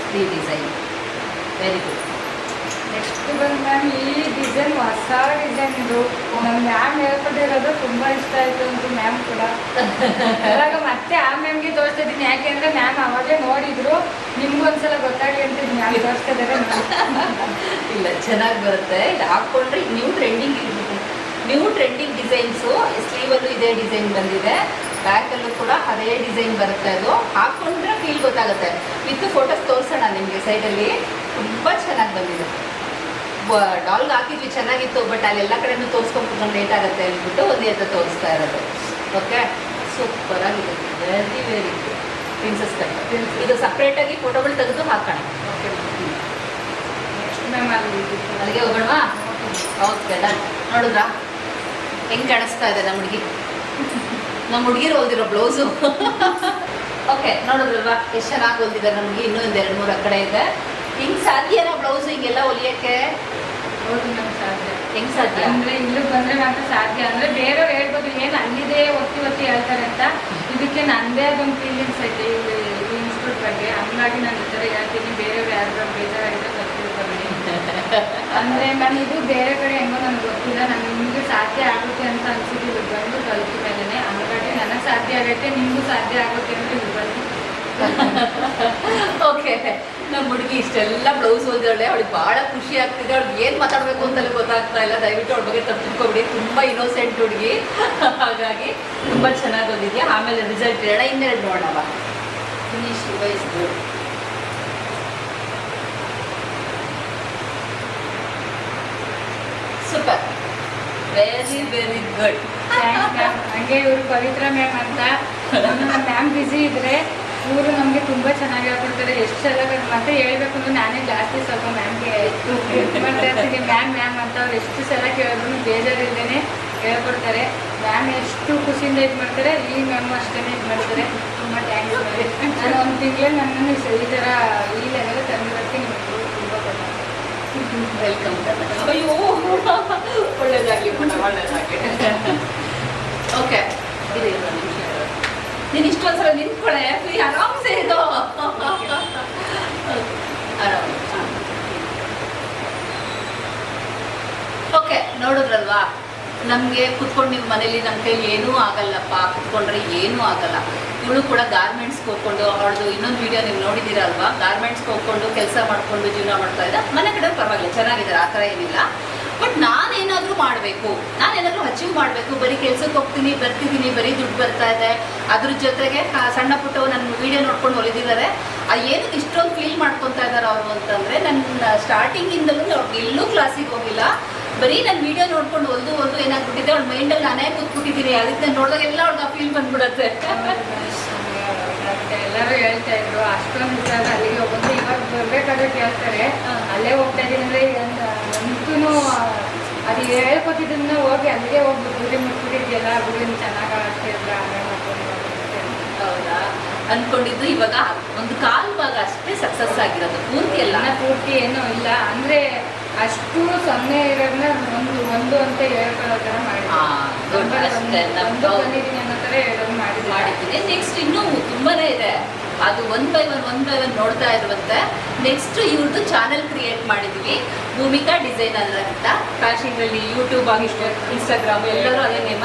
sleeve design very good. Next ಬಂದು ಮ್ಯಾಮ್ ಈ ಡಿಸೈನ್ ಹೊಸ ಡಿಸೈನ್ ಇದು ನಮ್ಮ ಮ್ಯಾಮ್ ಹೇಳ್ಕೊಟ್ಟಿರೋದು ತುಂಬ ಇಷ್ಟ ಆಯಿತು ಅಂತ ಮ್ಯಾಮ್ ಕೂಡ. ಇವಾಗ ಮತ್ತೆ ಆ ಮ್ಯಾಮ್ಗೆ ತೋರಿಸ್ತಾ ಇದ್ದೀನಿ, ಯಾಕೆಂದರೆ ಮ್ಯಾಮ್ ಅವಾಗಲೇ ನೋಡಿದ್ರು, ನಿಮ್ಗೂ ಒಂದ್ಸಲ ಗೊತ್ತಾಗಲಿ ಅಂತ ಮ್ಯಾಮ್ ತೋರಿಸ್ತಾ ಇದ್ದಾರೆ. ಇಲ್ಲ ಚೆನ್ನಾಗಿ ಬರುತ್ತೆ. ಇದು ಹಾಕ್ಕೊಂಡ್ರೆ ನ್ಯೂ ಟ್ರೆಂಡಿಂಗ್ ಡಿಸೈನ್ಸು. ಸ್ಲೀವಲ್ಲೂ ಇದೇ ಡಿಸೈನ್ ಬಂದಿದೆ, ಬ್ಯಾಕಲ್ಲೂ ಕೂಡ ಅದೇ ಡಿಸೈನ್ ಬರುತ್ತೆ. ಅದು ಹಾಕ್ಕೊಂಡ್ರೆ ಫೀಲ್ ಗೊತ್ತಾಗುತ್ತೆ. ವಿತ್ ಫೋಟೋಸ್ ತೋರಿಸೋಣ ನಿಮಗೆ ಸೈಡಲ್ಲಿ. ತುಂಬ ಚೆನ್ನಾಗಿ ಬಂದಿದೆ. ಡಾಲ್ಗೆ ಹಾಕಿದ್ವಿ ಚೆನ್ನಾಗಿತ್ತು, ಬಟ್ ಅಲ್ಲೆಲ್ಲ ಕಡೆನೂ ತೋರಿಸ್ಕೊಂಡು ಲೇಟ್ ಆಗುತ್ತೆ ಅಂದ್ಬಿಟ್ಟು ಒಂದೇ ಹತ್ರ ತೋರಿಸ್ತಾ ಇರೋದು. ಓಕೆ ಸೂಪರ್ ಆಗಿದೆ, very very good. Princess cut ಇದು ಸಪ್ರೇಟಾಗಿ ಫೋಟೋಗಳು ತೆಗೆದು ಹಾಕೋಣ. ಓಕೆ ನೆಕ್ಸ್ಟ್ ಮ್ಯಾಮ್ ಅಲ್ಲಿಗೆ ಹೋಗೋಣವಾ? Okay done. ನೋಡಿದ್ರಾ ಹೆಂಗೆ ಕಾಣಿಸ್ತಾ ಇದೆ ನಮ್ಮ ಹುಡುಗಿರು ಹೊಲ್ದಿರೋ ಬ್ಲೌಸು. ಓಕೆ ನೋಡಿದ್ರಲ್ವಾ ಎಷ್ಟು ಚೆನ್ನಾಗಿ ಹೊಲ್ದಿದ್ದಾರೆ. ನಮಗೆ ಇನ್ನೂ ಒಂದು 2-3 ಆ ಕಡೆ ಇದೆ. ಹಿಂಗೆ ಸಾಧ್ಯನಾ ಬ್ಲೌಸ್ ಹಿಂಗೆಲ್ಲ ಹೊಲಿಯೋಕ್ಕೆ? ಹೌದು ಮ್ಯಾಮ್ ಸಾಧ್ಯ. ಹೆಂಗೆ ಸಾಧ್ಯ ಅಂದರೆ ಇಲ್ಲಿಗೆ ಬಂದರೆ ಮಾತ್ರ ಸಾಧ್ಯ. ಅಂದರೆ ಬೇರೆಯವ್ರು ಹೇಳ್ಬೋದು ಏನು ಅಲ್ಲಿದೆ ಒತ್ತಿ ಹೇಳ್ತಾರೆ ಅಂತ. ಇದಕ್ಕೆ ನನ್ನದೇ ಅದೊಂದು ಫೀಲಿಂಗ್ಸ್ ಐತೆ ಈ ಇನ್ಸ್ಟಿಟ್ಯೂಟ್ ಬಗ್ಗೆ. ಹಂಗಾಗಿ ನಾನು ಈ ಥರ ಹೇಳ್ತೀನಿ. ಬೇರೆಯವ್ರು ಯಾರು ಬೇಜಾರಾಗಿದೆ ಗೊತ್ತಿರ್ತಾರೆ. ಅಂದರೆ ನಾನು ಇದು ಬೇರೆ ಕಡೆ ಹೆಂಗೋ ನನಗೆ ಗೊತ್ತಿಲ್ಲ. ನಾನು ನಿಮಗೆ ಸಾಧ್ಯ ಆಗುತ್ತೆ ಅಂತ ಅನ್ಸಿದ್ದು ಇದು ಬಂದು ಕಲಿತ ಮೇಲೇ. ಹಾಗಾಗಿ ನನಗೆ ಸಾಧ್ಯ ಆಗುತ್ತೆ, ನಿಮಗೂ ಸಾಧ್ಯ ಆಗುತ್ತೆ ಅಂತ ಇದು ಬಂದು. ಓಕೆ ನಮ್ಮ ಹುಡುಗಿ ಇಷ್ಟೆಲ್ಲ ಬ್ಲೌಸ್ ಹೊಲ್ದಿದ್ದಾಳೆ. ಅವಳಿಗೆ ಭಾಳ ಖುಷಿ ಆಗ್ತಿದೆ. ಅವಳಿಗೆ ಏನು ಮಾತಾಡಬೇಕು ಅಂತಲೇ ಗೊತ್ತಾಗ್ತಾ ಇಲ್ಲ. ದಯವಿಟ್ಟು ಅವಳ ಬಗ್ಗೆ ತಪ್ಪಿಟ್ಕೊಬಿಡಿ. ತುಂಬ ಇನ್ನೋಸೆಂಟ್ ಹುಡುಗಿ, ಹಾಗಾಗಿ ತುಂಬ ಚೆನ್ನಾಗಿ ಓದಿದ್ಯಾ. ಆಮೇಲೆ ರಿಸಲ್ಟ್ ಇನ್ನೆರಡು ನೋಡೋಣ. Finish wise good. Super, very very good. Thanks ma'am. ಹಾಗೆ ಇವರು ಪವಿತ್ರ ಮ್ಯಾಮ್ ಅಂತ. ನಮ್ಮ ಮ್ಯಾಮ್ ಬ್ಯುಸಿ ಇದ್ದರೆ ಇವರು ನಮಗೆ ತುಂಬ ಚೆನ್ನಾಗಿ ಹೇಳ್ಕೊಡ್ತಾರೆ. ಎಷ್ಟು ಸಲ ಮತ್ತೆ ಹೇಳ್ಬೇಕು ಅಂದ್ರೆ ನಾನೇ ಜಾಸ್ತಿ ಸ್ವಲ್ಪ ಮ್ಯಾಮ್ಗೆ ಮಾಡ್ತಾ ಇರ್ತೀನಿ. ಮ್ಯಾಮ್ ಅಂತ ಅವ್ರು ಎಷ್ಟು ಸಲ ಕೇಳಿದ್ರು ಬೇಜಾರಿಲ್ಲದೇ ಹೇಳ್ಕೊಡ್ತಾರೆ. ಮ್ಯಾಮ್ ಎಷ್ಟು ಖುಷಿಯಿಂದ ಇದು ಮಾಡ್ತಾರೆ. ಈ ಮ್ಯಾಮ್ ಅಷ್ಟೇ ಇದು ಮಾಡ್ತಾರೆ. ತುಂಬ ಥ್ಯಾಂಕ್ಸ್. ನಾನು ಒಂದು ತಿಂಗಳಲ್ಲಿ ನನ್ನನ್ನು ಈ ಥರ ಈ ಲೆವೆಲ್ ತಂದಿರೋಕ್ಕೆ ನಿಮಗೆ ತುಂಬ ವೆಲ್ಕಮ್. ಅಯ್ಯೋ ಒಳ್ಳೇದಾಗಲಿ ಒಳ್ಳೇದಾಗಲಿ. ಓಕೆ ನೀನು ಇಷ್ಟೊಂದ್ಸಲ ನಿಂತ್ಕೊಳ್ಳೆ, ಫ್ರೀ ಆರಾಮ್ಸೆ ಇದು ಆರಾಮ್. ಓಕೆ ನೋಡಿದ್ರಲ್ವಾ, ನಮಗೆ ಕುತ್ಕೊಂಡು ನಿಮ್ಮ ಮನೇಲಿ ನಮ್ಮ ಕೈಲಿ ಏನೂ ಆಗಲ್ಲಪ್ಪ, ಕುತ್ಕೊಂಡ್ರೆ ಏನೂ ಆಗಲ್ಲ. ಇವಳು ಕೂಡ ಗಾರ್ಮೆಂಟ್ಸ್ಗೆ ಹೋಗ್ಕೊಂಡು, ಅವಳದು ಇನ್ನೊಂದು ವಿಡಿಯೋ ನೀವು ನೋಡಿದ್ದೀರ ಅಲ್ವಾ, ಗಾರ್ಮೆಂಟ್ಸ್ಗೆ ಹೋಗ್ಕೊಂಡು ಕೆಲಸ ಮಾಡಿಕೊಂಡು ಜೀವನ ಮಾಡ್ತಾ ಇದ್ದ. ಮನೆ ಕಡೆ ಪರವಾಗಿಲ್ಲ ಚೆನ್ನಾಗಿದ್ದಾರೆ, ಆ ಥರ ಏನಿಲ್ಲ. ಬಟ್ ನಾನೇನಾದರೂ ಮಾಡಬೇಕು, ನಾನೇನಾದರೂ ಅಚೀವ್ ಮಾಡಬೇಕು. ಬರೀ ಕೆಲ್ಸಕ್ಕೆ ಹೋಗ್ತೀನಿ ಬರ್ತಿದ್ದೀನಿ, ಬರೀ ದುಡ್ಡು ಬರ್ತಾ ಇದೆ. ಅದ್ರ ಜೊತೆಗೆ ಸಣ್ಣ ಪುಟ್ಟವು ನನ್ನ ವೀಡಿಯೋ ನೋಡ್ಕೊಂಡು ಹೊಲಿದಿದ್ದಾರೆ. ಏನಕ್ಕೆ ಇಷ್ಟೊಂದು ಫೀಲ್ ಮಾಡ್ಕೊತಾ ಇದ್ದಾರೆ ಅವರು ಅಂತಂದರೆ, ನನ್ನ ಸ್ಟಾರ್ಟಿಂಗಿಂದಲೂ ಅವ್ರಿಗೆ ಎಲ್ಲೂ ಕ್ಲಾಸಿಗೆ ಹೋಗಿಲ್ಲ. ಬರೀ ನನ್ನ ವೀಡಿಯೋ ನೋಡ್ಕೊಂಡು ಹೊಲ್ದು ಏನಾಗ್ಬಿಟ್ಟಿದೆ, ಅವ್ಳ ಮೈಂಡಲ್ಲಿ ನಾನೇ ಕೂತ್ಬಿಟ್ಟಿದ್ದೀನಿ. ಅದಕ್ಕೆ ನೋಡಿದಾಗೆಲ್ಲ ಅವ್ಳಿಗೆ ಆ ಫೀಲ್ ಬಂದ್ಬಿಡುತ್ತೆ. ಎಲ್ಲರೂ ಹೇಳ್ತಾ ಇದ್ರು ಅಷ್ಟೊಂದು ಇದ್ದಾಗ ಅಲ್ಲಿಗೆ ಹೋಗೋದು. ಇವಾಗ ಬರ್ಬೇಕಾದ್ರೆ ಕೇಳ್ತಾರೆ ಅಲ್ಲೇ ಹೋಗ್ತಾ ಇದ್ದೀನಿ ಅಂದರೆ ಅಂತೂ ಅದು ಹೇಳ್ಕೊತಿದ್ದನ್ನ ಹೋಗಿ ಅಲ್ಲಿಗೆ ಹೋಗಿ ಗುರಿ ಮುಟ್ಬಿಟ್ಟಿದ್ಯಲ್ಲ, ಗುರಿ ಚೆನ್ನಾಗಿ ಆಗ್ತಿಲ್ಲ ಆಮೇಲೆ ಹೌದಾ ಅಂದ್ಕೊಂಡಿದ್ದು. ಇವಾಗ ಒಂದು ಕಾಲು ಭಾಗ ಅಷ್ಟೇ ಸಕ್ಸಸ್ ಆಗಿರೋದು, ಪೂರ್ತಿ ಎಲ್ಲ ಪೂರ್ತಿ ಏನೂ ಇಲ್ಲ. ಅಂದರೆ ಅಷ್ಟು ಸೊನ್ನೆ ಇರೋದನ್ನ ಒಂದು ಅಂತ ಹೇಳ್ಕೊಳ್ಳೋ ಥರ ಬಂದಿದ್ದೀನಿ ಅನ್ನೋ ಥರ ಹೇಳೋದು ಮಾಡಿದ್ದೀನಿ. ನೆಕ್ಸ್ಟ್ ಇನ್ನೂ ತುಂಬಾನೇ ಇದೆ, ಅದು ಒನ್ ಬೈ ಒನ್ ನೋಡ್ತಾ ಇರುವಂತೆ. ನೆಕ್ಸ್ಟ್ ಇವ್ರದ್ದು ಚಾನೆಲ್ ಕ್ರಿಯೇಟ್ ಮಾಡಿದ್ವಿ, ಭೂಮಿಕಾ ಡಿಸೈನರ್ ಅಂತ. ಫ್ಯಾಷನ್ನಲ್ಲಿ ಯೂಟ್ಯೂಬ್ ಆಗಿಷ್ಟು ಇನ್ಸ್ಟಾಗ್ರಾಮ್ ಎಲ್ಲರೂ ಅದೇ ನೇಮ.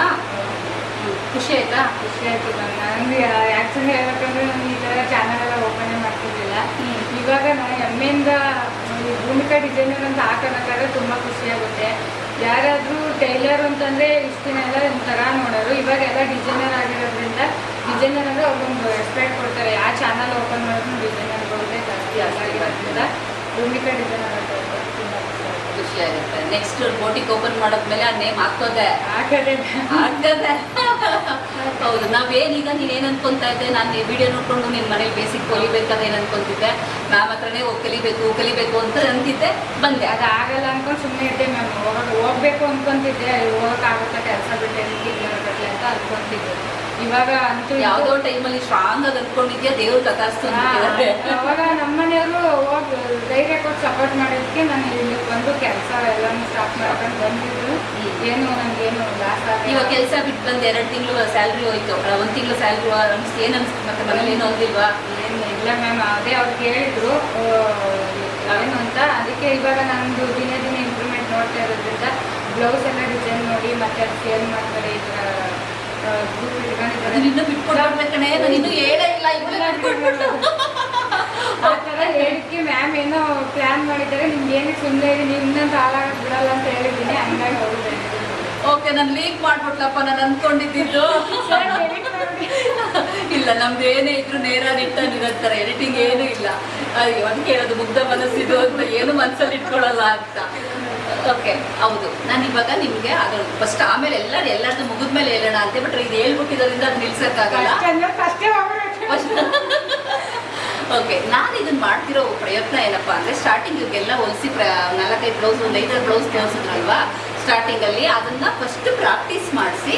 ಖುಷಿ ಆಯ್ತಾ? ಖುಷಿ ಆಯಿತು ನನಗೆ. ಆ್ಯಕ್ಚುಲಿ ಹೇಳ್ಬೇಕಂದ್ರೆ ನಾನು ಈ ಥರ ಚಾನಲ್ ಎಲ್ಲ ಓಪನ್ ಮಾಡ್ತಿರ್ಲಿಲ್ಲ. ಇವಾಗ ನಾನು ಹೆಮ್ಮೆಯಿಂದ ಭೂಮಿಕಾ ಡಿಸೈನರ್ ಅಂತ ಹಾಕೋಬೇಕಾದ್ರೆ ತುಂಬ ಖುಷಿಯಾಗುತ್ತೆ. ಯಾರಾದರೂ ಟೈಲರ್ ಅಂತಂದರೆ ಇಷ್ಟು ದಿನ ಎಲ್ಲ ಒಂಥರ ನೋಡೋರು, ಇವಾಗೆಲ್ಲ ಡಿಸೈನರ್ ಆಗಿರೋದ್ರಿಂದ ಡಿಸೈನರ್ ಅಂದರೆ ಅವ್ರಿಗೊಂದು ರೆಸ್ಪೆಕ್ಟ್ ಕೊಡ್ತಾರೆ. ಯಾವ ಚಾನಲ್ ಓಪನ್ ಮಾಡೋದು ಡಿಸೈನರ್ಗಳೇ ಜಾಸ್ತಿ ಆಗಿರೋದ್ರಿಂದ ಭೂಮಿಕಾ ಡಿಸೈನರ್ ಅಂತ ತುಂಬ ಖುಷಿಯಾಗುತ್ತೆ. ನೆಕ್ಸ್ಟ್ ಬೋಟಿಗೆ ಓಪನ್ ಮಾಡಿದ್ಮೇಲೆ ಆ ನೇಮ್ ಹಾಕೋದೆ. ಹೌದು, ನಾವೇನೀಗ ನೀನೇನು ಅನ್ಕೊತಾ ಇದ್ದೆ, ನಾನು ವಿಡಿಯೋ ನೋಡ್ಕೊಂಡು ನಿನ್ನ ಮನೇಲಿ ಬೇಸಿಕ್ ಕಲಿಬೇಕಾದ್ರೆ ಏನು ಅನ್ಕೊಂತಿದ್ದೆ, ಮ್ಯಾಮ್ ಹತ್ರನೇ ಹೋಗಿ ಕಲಿಬೇಕು ಅಂತ ಅಂತಿದ್ದೆ. ಬಂದೆ, ಅದು ಆಗಲ್ಲ ಅನ್ಕೊಂಡು ಸುಮ್ಮನೆ ಇದ್ದೆ ಮ್ಯಾಮ್. ಹೋಗಬೇಕು ಅನ್ಕೊಂತಿದ್ದೆ, ಹೋಗೋಕ್ಕಾಗುತ್ತಾ ಕೆಲಸ ಬಿಟ್ಟೆ ಅಂತ ಇವಾಗ ಅಂತೂ ಯಾವ್ದೋ ಟೈಮಲ್ಲಿ ಸ್ಟ್ರಾಂಗ್ ಆಗಿ ಅನ್ಕೊಂಡಿದ್ಯಾ, ದೇವ್ರು ತಥಾಸ್ತು ಅಂತಿದ್ದಾರೆ. ಅವಾಗ ನಮ್ಮನೆಯವರು ಹೋಗಿ ಧೈರ್ಯ ಕೊಟ್ಟು ಸಪೋರ್ಟ್ ಮಾಡಿದ್ದಕ್ಕೆ ನಾನು ಇಲ್ಲಿ ಬಂದು ಕೆಲಸ ಎಲ್ಲಾನು ಸ್ಟಾಪ್ ಮಾಡ್ಕೊಂಡು ಬಂದಿದ್ರು. ಏನು ನನಗೇನು ಲಾಸ್ ಆಗ ಇವಾಗ ಕೆಲಸ ಬಿಟ್ಟು ಬಂದು 2 ತಿಂಗಳು ಸ್ಯಾಲ್ರಿ ಹೋಯ್ತು, 1 ತಿಂಗಳು ಸ್ಯಾಲ್ರಿ ಏನ್ ಅನ್ಸುತ್ತೆ? ಮತ್ತೆ ಮನೇಲಿ ಏನು ಅಂದಿಲ್ವಾ? ಏನು ಇಲ್ಲ ಮ್ಯಾಮ್, ಅದೇ ಅವ್ರು ಕೇಳಿದ್ರು ಏನು ಅಂತ. ಅದಕ್ಕೆ ಇವಾಗ ನಂದು ದಿನೇ ದಿನೇ ಇಂಪ್ರೂವ್ಮೆಂಟ್ ನೋಡ್ತಾ ಇರೋದ್ರಿಂದ ಬ್ಲೌಸ್ ಎಲ್ಲ ಡಿಸೈನ್ ನೋಡಿ ಮತ್ತೆ ಅದು ಸೇಲ್ ಮಾಡ್ತಾರೆ. ಈ ಥರ ಗ್ರೂಪ್ ಇಟ್ಕೊಂಡಿದ್ದಾರೆ. ನಿನ್ನ ಬಿಟ್ಕೊಡ್ಬೇಕು ಕಣೆ, ನಾನು ಇನ್ನೂ ಹೇಳೇ ಇಲ್ಲ. ಆ ಥರ ಹೇಳಿಕ್ಕೆ ಮ್ಯಾಮ್ ಏನೋ ಪ್ಲ್ಯಾನ್ ಮಾಡಿದ್ದಾರೆ, ನಿಮ್ಗೆ ಏನಕ್ಕೆ ಸುಮ್ಮನೆ ಇರಿ, ನೀವು ಇನ್ನೊಂದು ಹಾಳಾಗಕ್ಕೆ ಬಿಡಲ್ಲ ಅಂತ ಹೇಳಿದ್ದೀನಿ. ಹಂಗಾಗಿ ಹೋಗಿದೆ. ಓಕೆ, ನಾನು ಲೀಕ್ ಮಾಡ್ಬಿಟ್ಲಪ್ಪ ನಾನು ಅನ್ಕೊಂಡಿದ್ದು. ಇಲ್ಲ, ನಮ್ದು ಏನೇ ಇದ್ರು ನೇರ ನಿರಂತರ ಎಡಿಟಿಂಗ್ ಏನೂ ಇಲ್ಲ. ಅದಕ್ಕೆ ಹೇಳೋದು ಮುಗ್ಧ ಮನಸ್ಸಿದು ಅಂತ, ಏನು ಮನಸ್ಸಲ್ಲಿ ಇಟ್ಕೊಳ್ಳಲ್ಲ ಅಂತ. ಓಕೆ, ಹೌದು. ನಾನು ಇವಾಗ ನಿಮಗೆ ಅದು ಫಸ್ಟ್ ಆಮೇಲೆ ಎಲ್ಲರದ್ದು ಮುಗಿದ್ಮೇಲೆ ಹೇಳೋಣ ಅಂತ ಬಿಟ್ರೆ ಇದು ಹೇಳ್ಬಿಟ್ಟಿರೋದ್ರಿಂದ ಅದು ನಿಲ್ಸಕ್ಕಾಗಲ್ಲ. ಓಕೆ, ನಾನು ಇದನ್ನ ಮಾಡ್ತಿರೋ ಪ್ರಯತ್ನ ಏನಪ್ಪಾ ಅಂದ್ರೆ, ಸ್ಟಾರ್ಟಿಂಗ್ ಇವ್ರಿಗೆಲ್ಲ ಹೊಲಿಸಿ 4-5 ಬ್ಲೌಸ್, ಒಂದು 5 ಬ್ಲೌಸ್ ತೋರಿಸಿದ್ರಲ್ವಾ ಸ್ಟಾರ್ಟಿಂಗಲ್ಲಿ, ಅದನ್ನ ಫಸ್ಟ್ ಪ್ರಾಕ್ಟೀಸ್ ಮಾಡಿಸಿ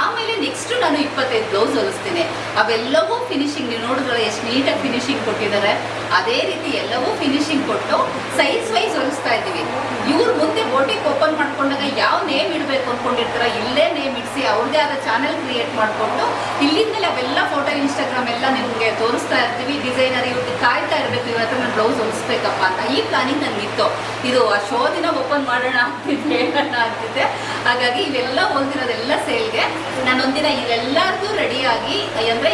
ಆಮೇಲೆ ನೆಕ್ಸ್ಟ್ ನಾನು 25 ಬ್ಲೌಸ್ ಹೊಲಿಸ್ತೀನಿ. ಅವೆಲ್ಲವೂ ಫಿನಿಶಿಂಗ್ ನೀವು ನೋಡಿದ್ರೆ ಎಷ್ಟು ನೀಟಾಗಿ ಫಿನಿಶಿಂಗ್ ಕೊಟ್ಟಿದ್ದಾರೆ. ಅದೇ ರೀತಿ ಎಲ್ಲವೂ ಫಿನಿಶಿಂಗ್ ಕೊಟ್ಟು ಸೈಜ್ ವೈಸ್ ಹೊಲಿಸ್ತಾ ಇದ್ದೀವಿ. ಇವ್ರು ಮುಂದೆ ಬೋಟಿಕ್ ಓಪನ್ ಮಾಡ್ಕೊಂಡಾಗ ಯಾವ ನೇಮ್ ಇಡಬೇಕು ಅಂದ್ಕೊಂಡಿರ್ತಾರ, ಇಲ್ಲೇ ನೇಮ್ ಇಡಿಸಿ ಅವ್ರದ್ದೇ ಆದ ಚಾನೆಲ್ ಕ್ರಿಯೇಟ್ ಮಾಡಿಕೊಂಡು ಇಲ್ಲಿಂದಲೇ ಅವೆಲ್ಲ ಫೋಟೋ ಇನ್ಸ್ಟಾಗ್ರಾಮ್ ಎಲ್ಲ ನಿಮಗೆ ತೋರಿಸ್ತಾ ಇರ್ತೀವಿ. ಡಿಸೈನರ್ ಇವ್ರಿಗೆ ಕಾಯ್ತಾ ಇರಬೇಕು, ಇವತ್ತು ನಾನು ಬ್ಲೌಸ್ ಹೊಲಿಸ್ಬೇಕಪ್ಪ ಅಂತ. ಈ ಪ್ಲಾನಿಂಗ್ ನನಗಿತ್ತು. ಇದು ಆ ಶೋ ದಿನ ಓಪನ್ ಮಾಡೋಣ ಅಂತಿದ್ದೆ, ಹೇಳೋಣ ಅಂತಿದ್ದೆ. ಹಾಗಾಗಿ ಇವೆಲ್ಲ ಹೊಲ್ದಿರೋದೆಲ್ಲ ಸೇಲ್ಗೆ ನಾನು ಒಂದಿನ ಇವೆಲ್ಲರಿಗೂ ರೆಡಿಯಾಗಿ, ಅಂದರೆ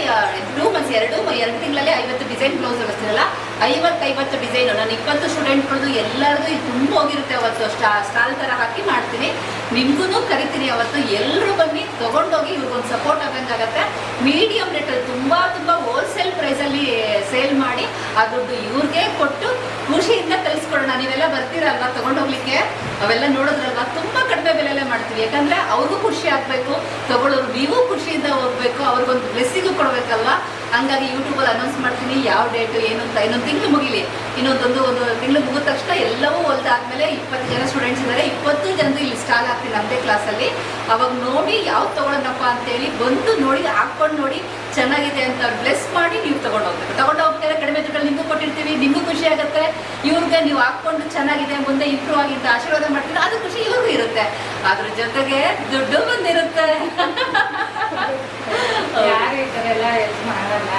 2 ಮಂತ್ಸ್ 2 ತಿಂಗಳಲ್ಲಿ 50 ಡಿಸೈನ್ ಬ್ಲೌಸ್ ಹೊಲಿಸ್ತೀರಲ್ಲ, 50 ಡಿಸೈನು ನಾನು 20 ಸ್ಟೂಡೆಂಟ್ಗಳದ್ದು ಎಲ್ಲರದು ಇದು ತುಂಬ ಹೋಗಿರುತ್ತೆ. ಅವತ್ತು ಸ್ಟಾಲ್ ಥರ ಹಾಕಿ ಮಾಡ್ತೀನಿ. ನಿಮಗೂ ಕರಿತೀನಿ ಅವತ್ತು. ಎಲ್ಲರೂ ಬನ್ನಿ, ತೊಗೊಂಡೋಗಿ ಇವ್ರಿಗೊಂದು ಸಪೋರ್ಟ್ ಆಗಂಗಾಗತ್ತೆ. ಮೀಡಿಯಮ್ ರೇಟಲ್ಲಿ ತುಂಬ ಹೋಲ್ಸೇಲ್ ಪ್ರೈಸಲ್ಲಿ ಸೇಲ್ ಮಾಡಿ ಆ ದುಡ್ಡು ಇವ್ರಿಗೆ ಕೊಟ್ಟು ಖುಷಿಯಿಂದ ಕಲಿಸ್ಕೊಡೋಣ. ನೀವೆಲ್ಲ ಬರ್ತೀರಲ್ವಾ ತೊಗೊಂಡೋಗ್ಲಿಕ್ಕೆ, ಅವೆಲ್ಲ ನೋಡಿದ್ರಲ್ವಾ, ತುಂಬ ಕಡಿಮೆ ಬೆಲೆಯಲ್ಲೇ ಮಾಡ್ತೀವಿ. ಯಾಕಂದರೆ ಅವ್ರಿಗೂ ಖುಷಿ ಆಗಬೇಕು, ತೊಗೊಳ್ಳೋರು ನೀವು ಖುಷಿಯಿಂದ ಹೋಗ್ಬೇಕು, ಅವ್ರಿಗೊಂದು ಬ್ಲೆಸ್ಸಿಂಗು ಕೊಡಬೇಕಲ್ವಾ. ಹಂಗಾಗಿ ಯೂಟ್ಯೂಬಲ್ಲಿ ಅನೌನ್ಸ್ ಮಾಡ್ತೀನಿ ಯಾವ ಡೇಟು ಏನು ಅಂತ. ಇನ್ನೊಂದು ತಿಂಗಳು ಮುಗಿಲಿ, ಒಂದು ತಿಂಗಳು ಮುಗಿದ ತಕ್ಷಣ ಎಲ್ಲವೂ ಹೊಲ್ದಾದ್ಮೇಲೆ 20 ಜನ ಸ್ಟೂಡೆಂಟ್ಸ್ ಇದ್ದಾರೆ. 20 ಜನರು ಇಲ್ಲಿ ಸ್ಟಾಲ್ ಆಗ್ತೀನಿ ನಮ್ಮದೇ ಕ್ಲಾಸಲ್ಲಿ. ಅವಾಗ ನೋಡಿ ಯಾವ್ದು ತೊಗೊಳೋಣಪ್ಪ ಅಂತೇಳಿ ಬಂದು ನೋಡಿ, ಹಾಕ್ಕೊಂಡು ನೋಡಿ ಚೆನ್ನಾಗಿದೆ ಅಂತ ಬ್ಲೆಸ್ ಮಾಡಿ ನೀವು ತೊಗೊಂಡೋಗ್ಬೇಕು. ತೊಗೊಂಡೋಗ್ತಾರೆ ಕಡಿಮೆ ದುಡ್ಡಲ್ಲಿ ನಿಮಗೂ ಕೊಟ್ಟಿರ್ತೀವಿ, ನಿಮಗೂ ಖುಷಿ ಆಗುತ್ತೆ. ಇವ್ರಿಗೆ ನೀವು ಹಾಕ್ಕೊಂಡು ಚೆನ್ನಾಗಿದೆ, ಮುಂದೆ ಇಂಪ್ರೂವ್ ಆಗಿದ್ದ ಆಶೀರ್ವಾದ ಮಾಡ್ತೀರಾ, ಅದು ಖುಷಿ ಇವ್ರಿಗೂ ಇರುತ್ತೆ. ಅದ್ರ ಜೊತೆಗೆ ದುಡ್ಡು ಬಂದಿರುತ್ತೆ. ಯಾರು ಈ ಥರ ಎಲ್ಲ ಹೆಲ್ಪ್ ಮಾಡಲ್ಲ.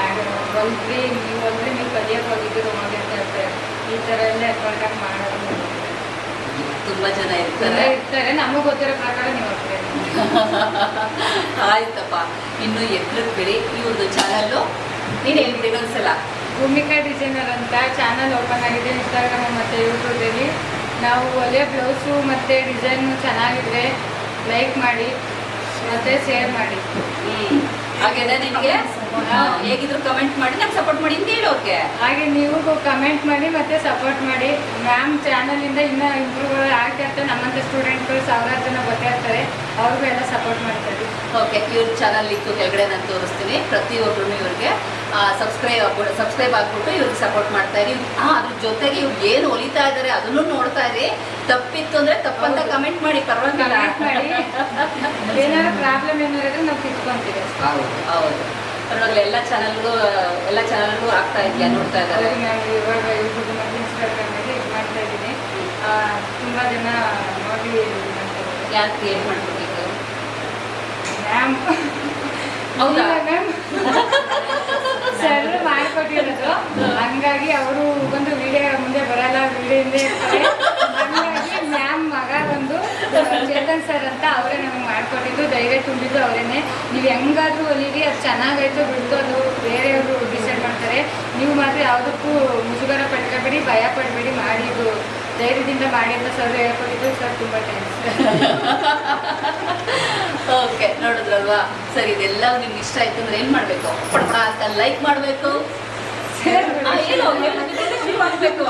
ಹೊಲ್ದ್ರಿ ನೀವು ಕಲಿಯೋಕೆ ಹೋಗಿದ್ರು ಹೋಗಿರ್ತಾರೆ, ಈ ಥರ ಎಲ್ಲ ಎಫರ್ಟಾಗಿ ಮಾಡೋದು ತುಂಬ ಜನ ಇರ್ತಾರೆ. ನಮಗೆ ಗೊತ್ತಿರೋ ಪ್ರಕಾರ ನೀವು ಹೋಗ್ತೀರಿ. ಆಯ್ತಪ್ಪ, ಇನ್ನು ಎತ್ತರಕ್ಕೆ ಬಿಡಿ. ಇವ್ರದ್ದು ಚಾನಲ್ಲು ನೀನು ಹೇಳ್ಬಿಡಿ ಒಂದ್ಸಲ. ಭೂಮಿಕಾ ಡಿಸೈನರ್ ಅಂತ ಚಾನಲ್ ಓಪನ್ ಆಗಿದೆ ಇನ್ಸ್ಟಾಗ್ರಾಮ್ ಮತ್ತು ಯೂಟ್ಯೂಬಲ್ಲಿ. ನಾವು ಒಳ್ಳೆ ಬ್ಲೌಸು ಮತ್ತು ಡಿಸೈನು ಚೆನ್ನಾಗಿದ್ರೆ ಲೈಕ್ ಮಾಡಿ ಮತ್ತು ಶೇರ್ ಮಾಡಿ. ಹಾಗೇನೆ ನಿಮಗೆ ಹೇಗಿದ್ರು ಕಮೆಂಟ್ ಮಾಡಿ ನಂಗೆ ಸಪೋರ್ಟ್ ಮಾಡಿ ಅಂತ ಹೇಳೋಕೆ. ಹಾಗೆ ನೀವು ಕಮೆಂಟ್ ಮಾಡಿ ಮತ್ತು ಸಪೋರ್ಟ್ ಮಾಡಿ. ಮ್ಯಾಮ್ ಚಾನಲಿಂದ ಇನ್ನೂ ಇಂಪ್ರೂವ್ ಆಗ್ತಾ ಇರ್ತಾರೆ. ನಮ್ಮಂಥ ಸ್ಟೂಡೆಂಟ್ಗಳು 1000 ಜನ ಬರ್ತಾ ಇರ್ತಾರೆ, ಅವ್ರಿಗೂ ಎಲ್ಲ ಸಪೋರ್ಟ್ ಮಾಡ್ತಾರೆ. ಓಕೆ, ಇವ್ರ ಚಾನಲ್ ಲಿಂಕು ಕೆಳಗಡೆ ನಾನು ತೋರಿಸ್ತೀನಿ. ಪ್ರತಿಯೊಬ್ಬರು ಇವ್ರಿಗೆ ಸಬ್ಸ್ಕ್ರೈಬ್ ಆಗ್ಬಿಟ್ಟು ಇವ್ರಿಗೆ ಸಪೋರ್ಟ್ ಮಾಡ್ತಾ ಇರಿ. ಅದ್ರ ಜೊತೆಗೆ ಇವ್ರು ಏನು ಹೊಲಿತಾ ಇದ್ದಾರೆ ಅದನ್ನು ನೋಡ್ತಾ ಇರಿ. ತಪ್ಪಿತ್ತು ಅಂದರೆ ತಪ್ಪಂತ ಕಮೆಂಟ್ ಮಾಡಿ, ಪರವಾಗಿಲ್ಲ. ಮಾಡಿ ಏನಾದ್ರು ಪ್ರಾಬ್ಲಮ್ ಏನಾದ್ರು ನಾವು ತಿಳ್ಕೊಂತೀವಿ. ಹೌದು, ಪರವಾಗಿಲ್ಲ. ಎಲ್ಲ ಚಾನಲ್ಗೂ ಆಗ್ತಾ ಇದೆಯಾ, ನೋಡ್ತಾ ಇದ್ದಾರೆ. ನಾನು ಇವಾಗ ಯೂಟ್ಯೂಬ್ ಮತ್ತು ಇನ್ಸ್ಟಾಗ್ರಾಮಲ್ಲಿ ಇದು ಮಾಡ್ತಾ ಇದ್ದೀನಿ. ತುಂಬ ಜನ ನೋಡಿ ಯಾರು ಕ್ರಿಯೇಟ್ ಮಾಡ್ಕೊಬೇಕು ಮ್ಯಾಮ್. ಹೌದಾ ಮ್ಯಾಮ್ ಸರ್ ಮಾಡಿಕೊಟ್ಟಿರೋದು. ಹಂಗಾಗಿ ಅವರು ಒಂದು ವಿಡಿಯೋ ಮುಂದೆ ಬರಲ್ಲ, ವಿಡಿಯೋ ಹಿಂದೆ ಇರ್ತಾರೆ. ಹಂಗಾಗಿ ಮ್ಯಾಮ್ ಮಗ ಒಂದು ಚೇತನ್ ಸರ್ ಅಂತ ಅವರೇ ನಮಗೆ ಮಾಡಿಕೊಟ್ಟಿದ್ದು, ಧೈರ್ಯ ತುಂಬಿದ್ದು ಅವರೇನೆ. ನೀವು ಹೆಂಗಾದ್ರೂ ಹೊಲಿರಿ, ಅದು ಚೆನ್ನಾಗಾಯ್ತು ಬಿಡ್ತು, ಅದು ಬೇರೆಯವರು ಡಿಸೈಡ್ ಮಾಡ್ತಾರೆ. ನೀವು ಮಾತ್ರ ಯಾವುದಕ್ಕೂ ಮುಜುಗರ ಪಡ್ಕೋಬೇಡಿ, ಭಯ ಪಡಬೇಡಿ, ಮಾಡಿ ಇದು ಧೈರ್ಯದಿಂದ ಮಾಡಿ ಅಂತ ಸರ್ ಹೇಳ್ಕೊಟ್ಟಿದ್ದು. ಸರ್ ತುಂಬ ಥ್ಯಾಂಕ್ಸ್. ಓಕೆ, ನೋಡಿದ್ರಲ್ವಾ. ಸರಿ, ಇದೆಲ್ಲ ನಿಮ್ಗೆ ಇಷ್ಟ ಆಯ್ತು ಅಂದ್ರೆ ಏನ್ ಮಾಡ್ಬೇಕು? ಪಡ್ಕ ಅಂತ ಲೈಕ್ ಮಾಡ್ಬೇಕು, ಮಾಡಬೇಕು,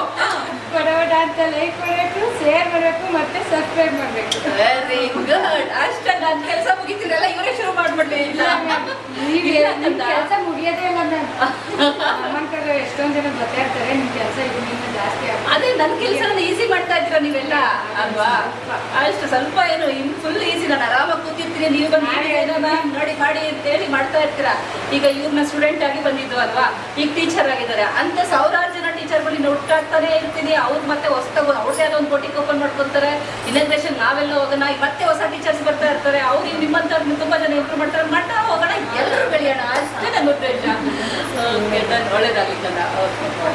ಪಡವಟ ಅಂತ ಲೈಕ್ ಮಾಡಬೇಕು, ಶೇರ್ ಮಾಡಬೇಕು, ಮತ್ತೆ ಸಬ್ಸ್ಕ್ರೈಬ್ ಮಾಡಬೇಕು. Very good. ಅಷ್ಟೇ, ನನ್ನ ಕೆಲಸ ಮುಗಿತಿರಲ್ಲ, ಇವರೇ ಶುರು ಮಾಡ್ಬಿಡ್ಲಿ. ಕೆಲಸ ಮುಗಿಯೋದೇ ಇಲ್ಲ ಮ್ಯಾಮ್. ಅಮ್ಮನ ಕಡೆ ಎಷ್ಟೊಂದು ಜನ ಬರ್ತಾ ಇರ್ತಾರೆ, ನಿಮ್ಮ ಕೆಲಸ ಇದರಿಂದ ಜಾಸ್ತಿ ಆಗುತ್ತೆ. ಅದೇ ನನ್ನ ಕೆಲಸ ಈಸಿ ಮಾಡ್ತಾ ಮಾಡ್ತಾ ಇದ್ದೀರಾ ನೀವೆಲ್ಲ ಅಲ್ವಾ? ಅಷ್ಟು ಸ್ವಲ್ಪ ಏನು ಫುಲ್ ಈಸಿ. ನಾನು ಆರಾಮಾಗಿ ಕೂತಿರ್ತೀನಿ, ನೀವು ಬಂದು ನೋಡಿ ಮಾಡಿ ಅಂತ ಹೇಳಿ ಮಾಡ್ತಾ ಇರ್ತೀರಾ. ಈಗ ಇವ್ರನ್ನ ಸ್ಟೂಡೆಂಟ್ ಆಗಿ ಬಂದಿದ್ದು ಅಲ್ವಾ, ಈಗ ಟೀಚರ್ ಆಗಿದ್ದಾರೆ ಅಂತ ಸಾವಿರಾರು ಜನ ಟೀಚರ್ಗಳು ಇನ್ನು ಒಟ್ಟಾಗ್ತಾನೆ ಇರ್ತೀನಿ. ಅವ್ರು ಮತ್ತೆ ಹೊಸದಾಗಿ ಅವ್ರದೇ ಆದ ಒಂದು ಬೋಟಿಕ್ ಓಪನ್ ಮಾಡ್ಕೊತಾರೆ. ಇನಾಗ್ರೇಷನ್ ನಾವೆಲ್ಲ ಹೋಗೋಣ, ಮತ್ತೆ ಹೊಸ ಟೀಚರ್ಸ್ ಬರ್ತಾ ಇರ್ತಾರೆ. ಅವ್ರು ನಿಮ್ಮಂತ ತುಂಬಾ ಜನ ಇಂಪ್ರೂವ್ ಮಾಡ್ತಾ ಹೋಗೋಣ, ಎಲ್ಲರೂ ಬೆಳೆಯೋಣ ಅಷ್ಟೇ ನನ್ನ ಉದ್ದೇಶ. ಓಕೆ, ಒಳ್ಳೇದಾಗ್ಲಿಕ್ಕಲ್ಲ. ಓಕೆ.